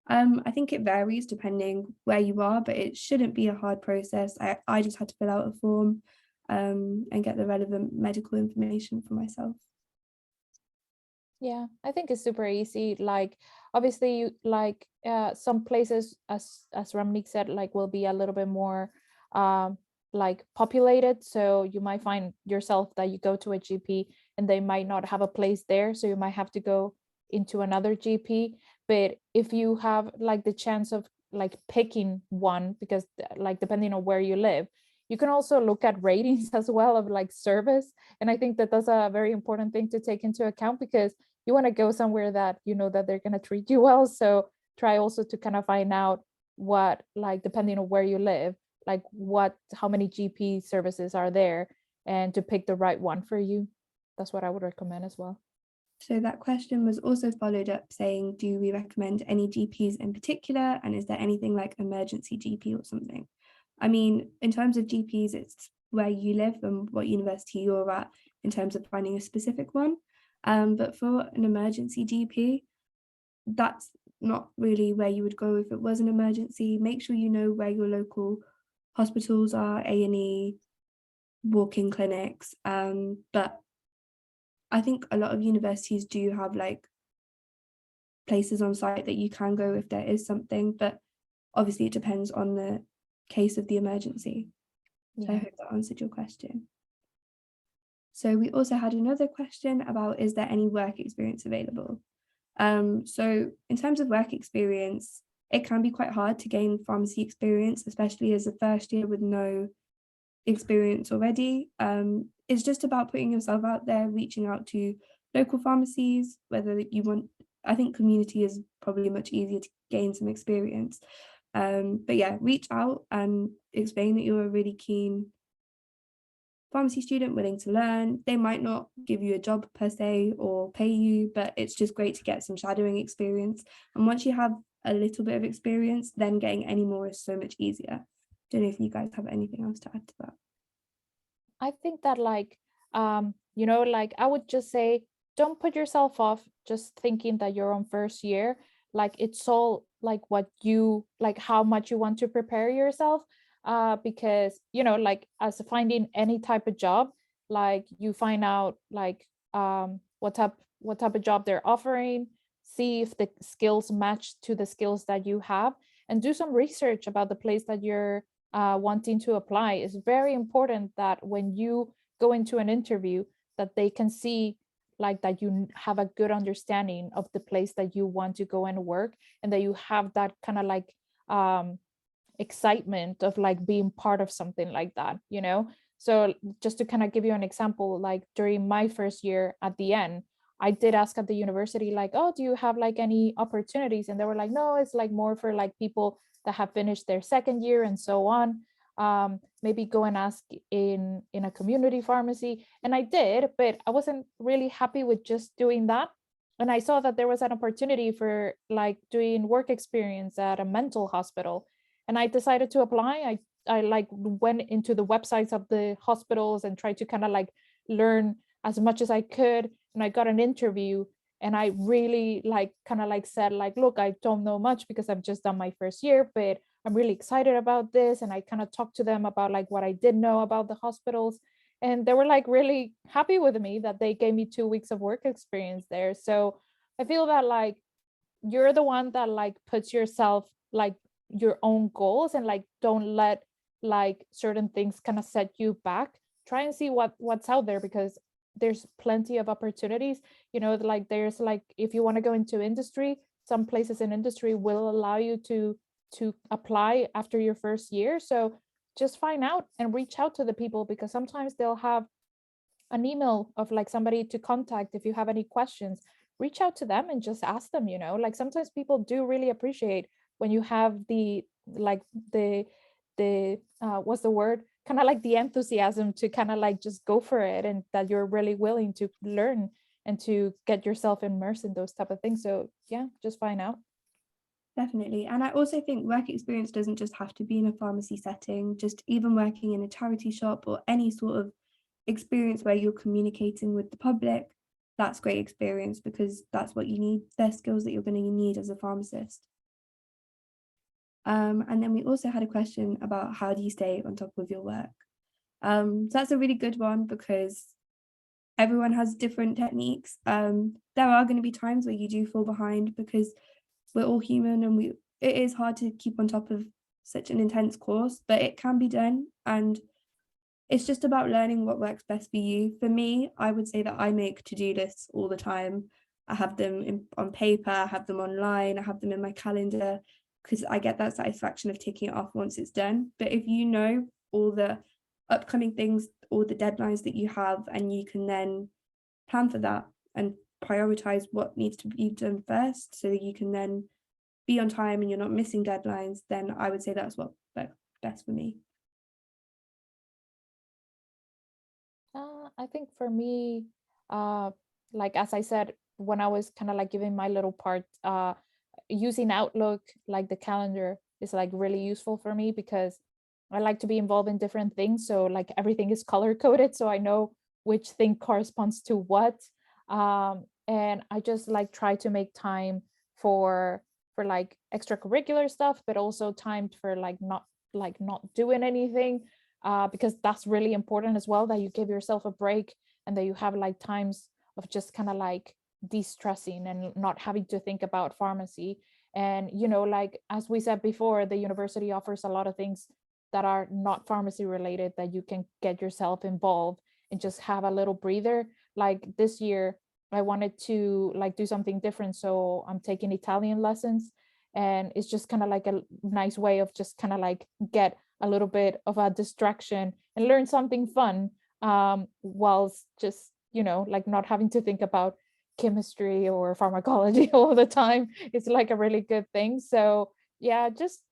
I think it varies depending where you are, but it shouldn't be a hard process. I just had to fill out a form and get the relevant medical information for myself. Yeah, I think it's super easy. Like obviously you like some places, as Ramnik said, like will be a little bit more like populated. So you might find yourself that you go to a GP and they might not have a place there. So you might have to go into another GP. But if you have like the chance of like picking one, because like depending on where you live, you can also look at ratings as well of like service. And I think that that's a very important thing to take into account, because you want to go somewhere that you know that they're going to treat you well. So try also to kind of find out what, like depending on where you live, like how many GP services are there, and to pick the right one for you. That's what I would recommend as well. So that question was also followed up saying, do we recommend any GPs in particular? And is there anything like emergency GP or something? I mean, in terms of GPs, it's where you live and what university you're at in terms of finding a specific one. But for an emergency GP, that's not really where you would go if it was an emergency. Make sure you know where your local hospitals are, A&E, walk-in clinics. But I think a lot of universities do have like places on site that you can go if there is something, but obviously it depends on the case of the emergency. So I Yeah. hope that answered your question. So we also had another question about, is there any work experience available? So in terms of work experience, it can be quite hard to gain pharmacy experience, especially as a first year with no experience already. It's just about putting yourself out there, reaching out to local pharmacies, whether you want, I think community is probably much easier to gain some experience. But yeah, reach out and explain that you're a really keen pharmacy student willing to learn. They might not give you a job per se or pay you, but it's just great to get some shadowing experience. And once you have a little bit of experience, then getting any more is so much easier. Don't know if you guys have anything else to add to that. I think that like, like I would just say, don't put yourself off just thinking that you're on first year. Like it's all like how much you want to prepare yourself. Because, like as finding any type of job, like you find out like what type of job they're offering, see if the skills match to the skills that you have, and do some research about the place that you're wanting to apply. It's very important that when you go into an interview, that they can see like that you have a good understanding of the place that you want to go and work, and that you have that kind of like excitement of like being part of something like that. So just to kind of give you an example, like during my first year at the end, I did ask at the university like, oh, do you have like any opportunities? And they were like, no, it's like more for like people that have finished their second year and so on. Maybe go and ask in a community pharmacy. And I did, but I wasn't really happy with just doing that. And I saw that there was an opportunity for like doing work experience at a mental hospital, and I decided to apply. I like went into the websites of the hospitals and tried to kind of like learn as much as I could, and I got an interview. And I really like kind of like said like, look, I don't know much because I've just done my first year, but I'm really excited about this. And I kind of talked to them about like what I did know about the hospitals, and they were like really happy with me that they gave me 2 weeks of work experience there. So I feel that like you're the one that like puts yourself like your own goals, and like don't let like certain things kind of set you back. Try and see what's out there, because there's plenty of opportunities. Like there's like, if you want to go into industry, some places in industry will allow you to apply after your first year. So just find out and reach out to the people, because sometimes they'll have an email of like somebody to contact. If you have any questions, reach out to them and just ask them. Like sometimes people do really appreciate when you have the like the what's the word, kind of like the enthusiasm to kind of like just go for it, and that you're really willing to learn and to get yourself immersed in those type of things. So yeah, just find out. Definitely. And I also think work experience doesn't just have to be in a pharmacy setting, just even working in a charity shop or any sort of experience where you're communicating with the public. That's great experience, because that's what you need. They're skills that you're going to need as a pharmacist. And then we also had a question about, how do you stay on top of your work? So that's a really good one, because everyone has different techniques. There are going to be times where you do fall behind, because we're all human, and it is hard to keep on top of such an intense course, but it can be done. And it's just about learning what works best for you. For me, I would say that I make to-do lists all the time. I have them on paper, I have them online, I have them in my calendar, because I get that satisfaction of ticking it off once it's done. But if you know all the upcoming things, all the deadlines that you have, and you can then plan for that and prioritize what needs to be done first, so that you can then be on time and you're not missing deadlines, then I would say that's what best for me. I think for me, like as I said, when I was kind of like giving my little part, using Outlook, like the calendar, is like really useful for me, because I like to be involved in different things. So like everything is color coded, so I know which thing corresponds to what. And I just like try to make time for like extracurricular stuff, but also time for like not doing anything, because that's really important as well, that you give yourself a break, and that you have like times of just kind of like de-stressing and not having to think about pharmacy. And like as we said before, the university offers a lot of things that are not pharmacy related that you can get yourself involved and just have a little breather. Like this year, I wanted to like do something different, so I'm taking Italian lessons, and it's just kind of like a nice way of just kind of like get a little bit of a distraction and learn something fun, whilst just, you know, like not having to think about chemistry or pharmacology all the time. It's like a really good thing. So yeah, just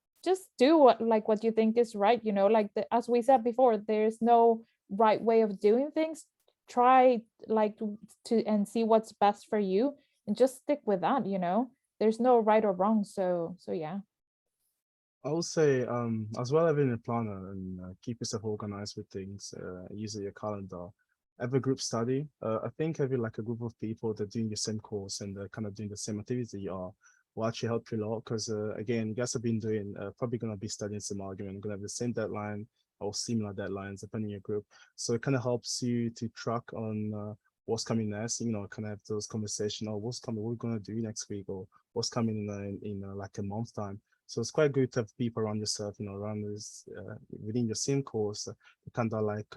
do what you think is right, you know, like as we said before, there's no right way of doing things. Try like to and see what's best for you and just stick with that, you know. There's no right or wrong. So yeah. I would say, as well having a planner and keep yourself organized with things, using your calendar. Have a group study. I think having like a group of people that are doing the same course and kind of doing the same activity you are will actually help you a lot. Because again, you guys have been doing probably gonna be studying some argument, gonna have the same deadline or similar deadlines depending on your group. So it kind of helps you to track on what's coming next. You know, kind of have those conversations. Or what's coming? What we're gonna do next week, or what's coming in like a month time. So it's quite good to have people around yourself, you know, around this within your same course, to kind of like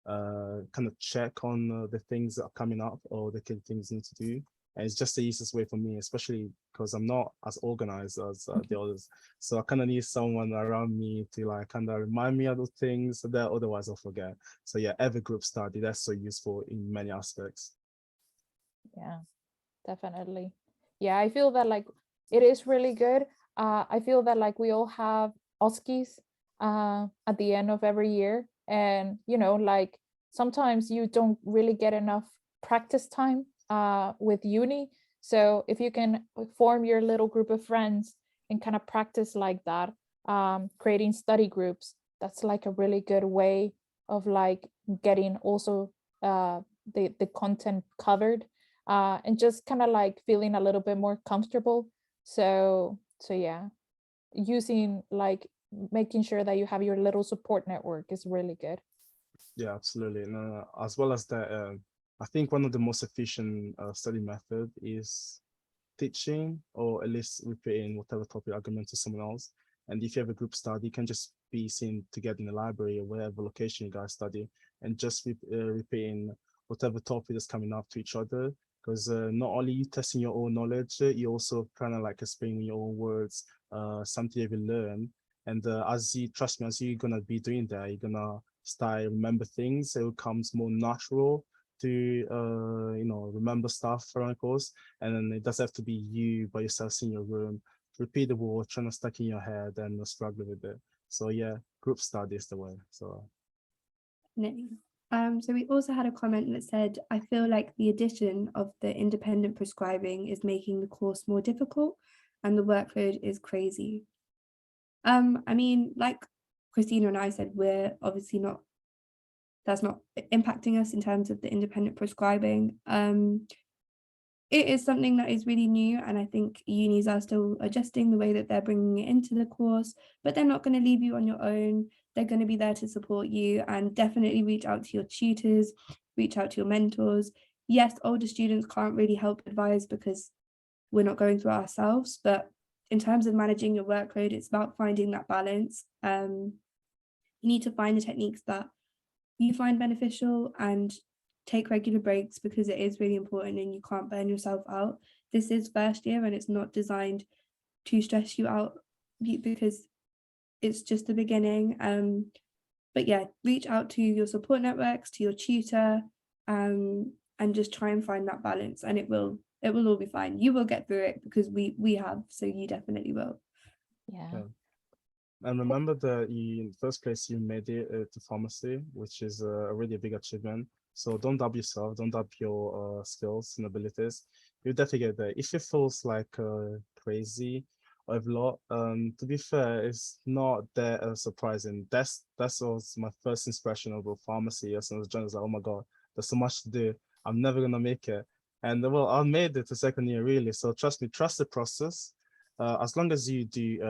kind of check on the things that are coming up or the things you need to do. And it's just the easiest way for me, especially because I'm not as organized as the others. So I kind of need someone around me to like kind of remind me of the things that otherwise I'll forget. So yeah, every group study, that's so useful in many aspects. Yeah, definitely. Yeah, I feel that like it is really good. I feel that like we all have OSCEs at the end of every year. And, you know, like sometimes you don't really get enough practice time with uni. So if you can form your little group of friends and kind of practice like that, creating study groups, that's like a really good way of like getting also the content covered, and just kind of like feeling a little bit more comfortable. So yeah, using like making sure that you have your little support network is really good. Yeah, absolutely. And as well as that, I think one of the most efficient study method is teaching or at least repeating whatever topic argument to someone else. And if you have a group study, you can just be seen together in the library or wherever location you guys study and just repeating whatever topic is coming up to each other. Because not only you testing your own knowledge, you also kind of like explaining your own words, something you will learn. And as you trust me, as you're gonna be doing that, you're gonna start remember things. It becomes more natural to you know, remember stuff from the course. And then it doesn't have to be you by yourself in your room, repeat the word, trying to stuck in your head and struggle with it. So yeah, group study is the way. So Definitely. So we also had a comment that said, I feel like the addition of the independent prescribing is making the course more difficult and the workload is crazy. I mean, like Christina and I said, we're obviously not, that's not impacting us in terms of the independent prescribing. It is something that is really new, and I think unis are still adjusting the way that they're bringing it into the course, but they're not going to leave you on your own. They're going to be there to support you, and definitely reach out to your tutors, reach out to your mentors. Yes, older students can't really help advise because we're not going through it ourselves, but in terms of managing your workload, it's about finding that balance. You need to find the techniques that you find beneficial and take regular breaks because it is really important and you can't burn yourself out. This is first year and it's not designed to stress you out because it's just the beginning. But yeah, reach out to your support networks, to your tutor, and just try and find that balance, and it will all be fine. You will get through it because we have, so you definitely will. Yeah. yeah. And remember that you, in the first place, you made it to pharmacy, which is already a big achievement. So don't doubt yourself, don't doubt your skills and abilities. You'll definitely get there. If it feels like crazy or a lot, to be fair, it's not that surprising. That's was my first impression of a pharmacy as soon as I joined. I was like, oh my God, there's so much to do. I'm never gonna make it. And well, I made it to second year really. So trust me, trust the process. As long as you do,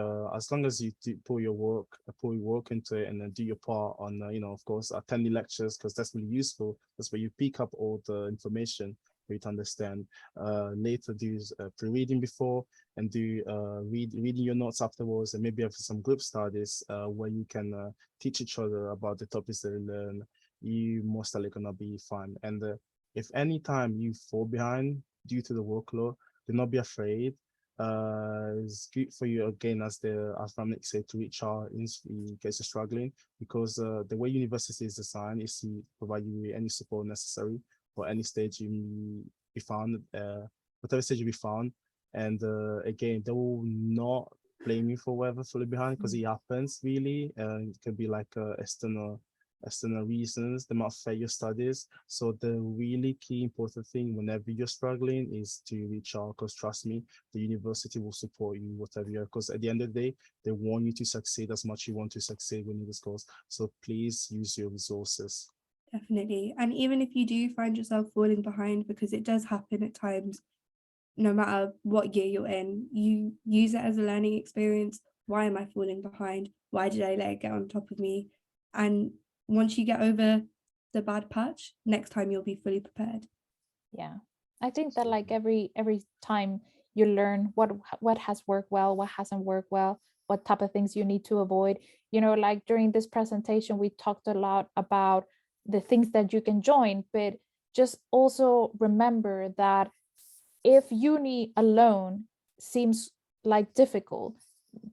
put your work into it, and then do your part on, you know, of course, attend the lectures because that's really useful. That's where you pick up all the information for you to understand. Later, do pre-reading before, and do reading your notes afterwards, and maybe have some group studies where you can teach each other about the topics that you learn. You most likely gonna be fine. And if any time you fall behind due to the workload, do not be afraid. It's good for you again, as Ramnik said, to reach out in case you're struggling, because the way university is designed is to provide you with any support necessary for any stage you may be found, whatever stage you be found. And again, they will not blame you for whatever falling behind, because it happens really, and it can be like external reasons that might affect your studies. So the really key important thing whenever you're struggling is to reach out, because trust me, the university will support you, whatever you're, because at the end of the day, they want you to succeed as much as you want to succeed when you this course. So please use your resources. Definitely. And even if you do find yourself falling behind, because it does happen at times, no matter what year you're in, you use it as a learning experience. Why am I falling behind? Why did I let it get on top of me? And once you get over the bad patch, next time you'll be fully prepared. Yeah, I think that like every time you learn what has worked well, what hasn't worked well, what type of things you need to avoid. You know, like during this presentation, we talked a lot about the things that you can join, but just also remember that if uni alone seems like difficult,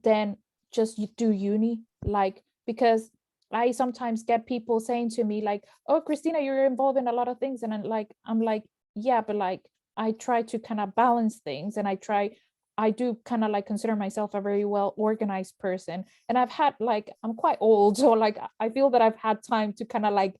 then just do uni, like, because I sometimes get people saying to me like, oh, Christina, you're involved in a lot of things, and I'm like, yeah, but like I try to kind of balance things, and I do kind of like consider myself a very well organized person, and I've had like, I'm quite old, so like I feel that I've had time to kind of like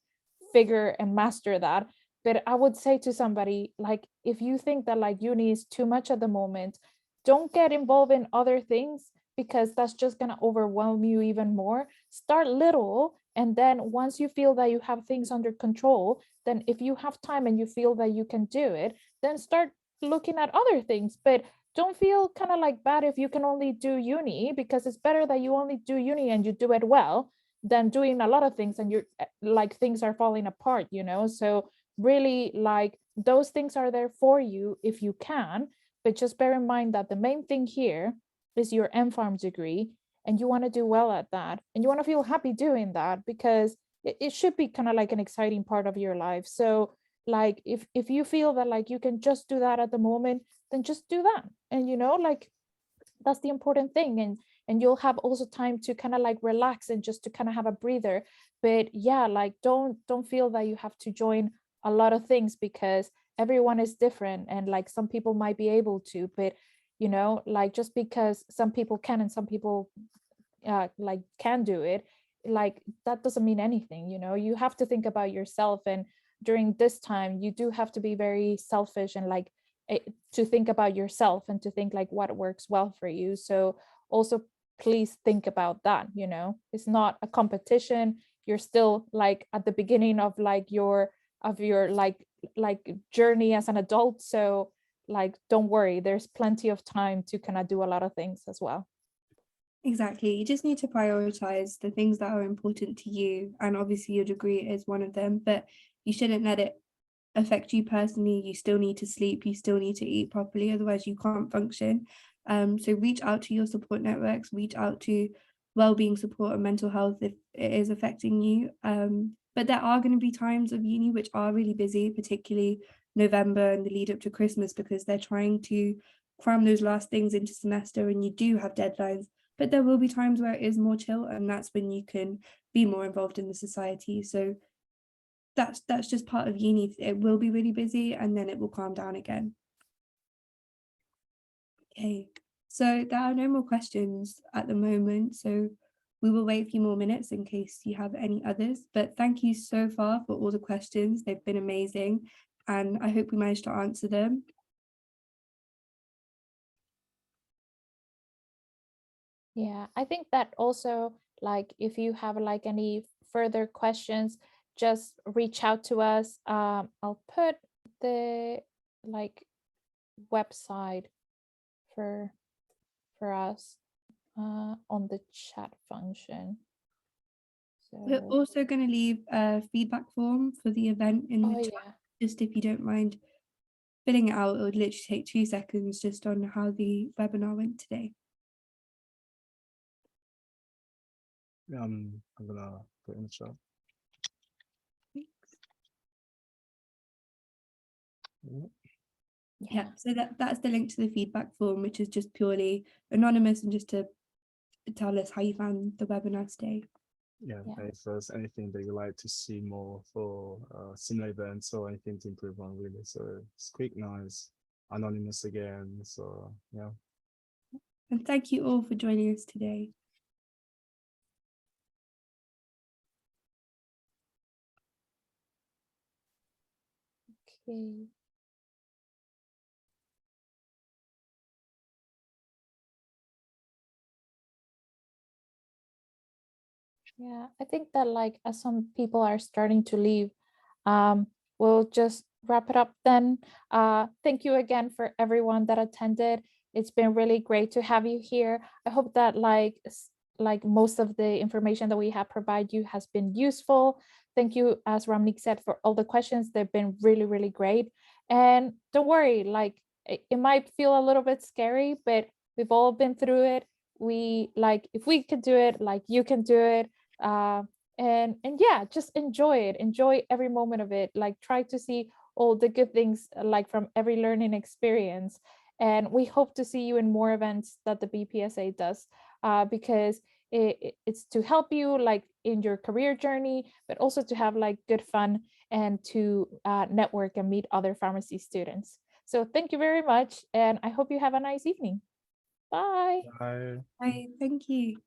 figure and master that. But I would say to somebody, like, if you think that like uni is too much at the moment, don't get involved in other things, because that's just going to overwhelm you even more. Start little, and then once you feel that you have things under control, then if you have time and you feel that you can do it, then start looking at other things. But don't feel kind of like bad if you can only do uni, because it's better that you only do uni and you do it well than doing a lot of things and you're like things are falling apart, you know. So really, like, those things are there for you if you can, but just bear in mind that the main thing here is your MPharm degree, and you want to do well at that, and you want to feel happy doing that, because it should be kind of like an exciting part of your life. So like if you feel that like you can just do that at the moment, then just do that. And you know, like, that's the important thing. And you'll have also time to kind of like relax and just to kind of have a breather. But yeah, like don't feel that you have to join a lot of things, because everyone is different, and like some people might be able to, but you know, like just because some people can and some people like can do it, like that doesn't mean anything. You know, you have to think about yourself, and during this time you do have to be very selfish and like to think about yourself and to think like what works well for you. So also please think about that. You know, it's not a competition. You're still like at the beginning of like your like journey as an adult. So like don't worry, there's plenty of time to kind of do a lot of things as well. Exactly. You just need to prioritize the things that are important to you. And obviously, your degree is one of them, but you shouldn't let it affect you personally. You still need to sleep, you still need to eat properly, otherwise, you can't function. So, reach out to your support networks, reach out to well-being support and mental health if it is affecting you. But there are going to be times of uni which are really busy, particularly November and the lead up to Christmas, because they're trying to cram those last things into semester and you do have deadlines. But there will be times where it is more chill, and that's when you can be more involved in the society. So that's just part of uni. It will be really busy and then it will calm down again. Okay, so there are no more questions at the moment, so we will wait a few more minutes in case you have any others. But thank you so far for all the questions. They've been amazing, and I hope we managed to answer them. Yeah, I think that also, like, if you have like any further questions, just reach out to us. I'll put the like website for us on the chat function. We're So, also going to leave a feedback form for the event in the oh chat, yeah, just if you don't mind filling it out, it would literally take 2 seconds just on how the webinar went today. Yeah, I'm gonna put in the chat. Yeah. Yeah, so that's the link to the feedback form, which is just purely anonymous and just to tell us how you found the webinar today. Yeah, Yeah. if there's anything that you like to see more for similar events or anything to improve on, really. So it's quick, nice, anonymous again. So yeah. And thank you all for joining us today. Okay. Yeah, I think that like as some people are starting to leave, we'll just wrap it up then. Thank you again for everyone that attended. It's been really great to have you here. I hope that like most of the information that we have provided you has been useful. Thank you, as Ramnik said, for all the questions. They've been really, really great. And don't worry, like it might feel a little bit scary, but we've all been through it. We like, if we can do it, like you can do it. And yeah, just enjoy it, enjoy every moment of it, like try to see all the good things like from every learning experience. And we hope to see you in more events that the BPSA does, because it's to help you like in your career journey, but also to have like good fun and to network and meet other pharmacy students. So thank you very much, and I hope you have a nice evening. Bye. Bye. Bye, thank you.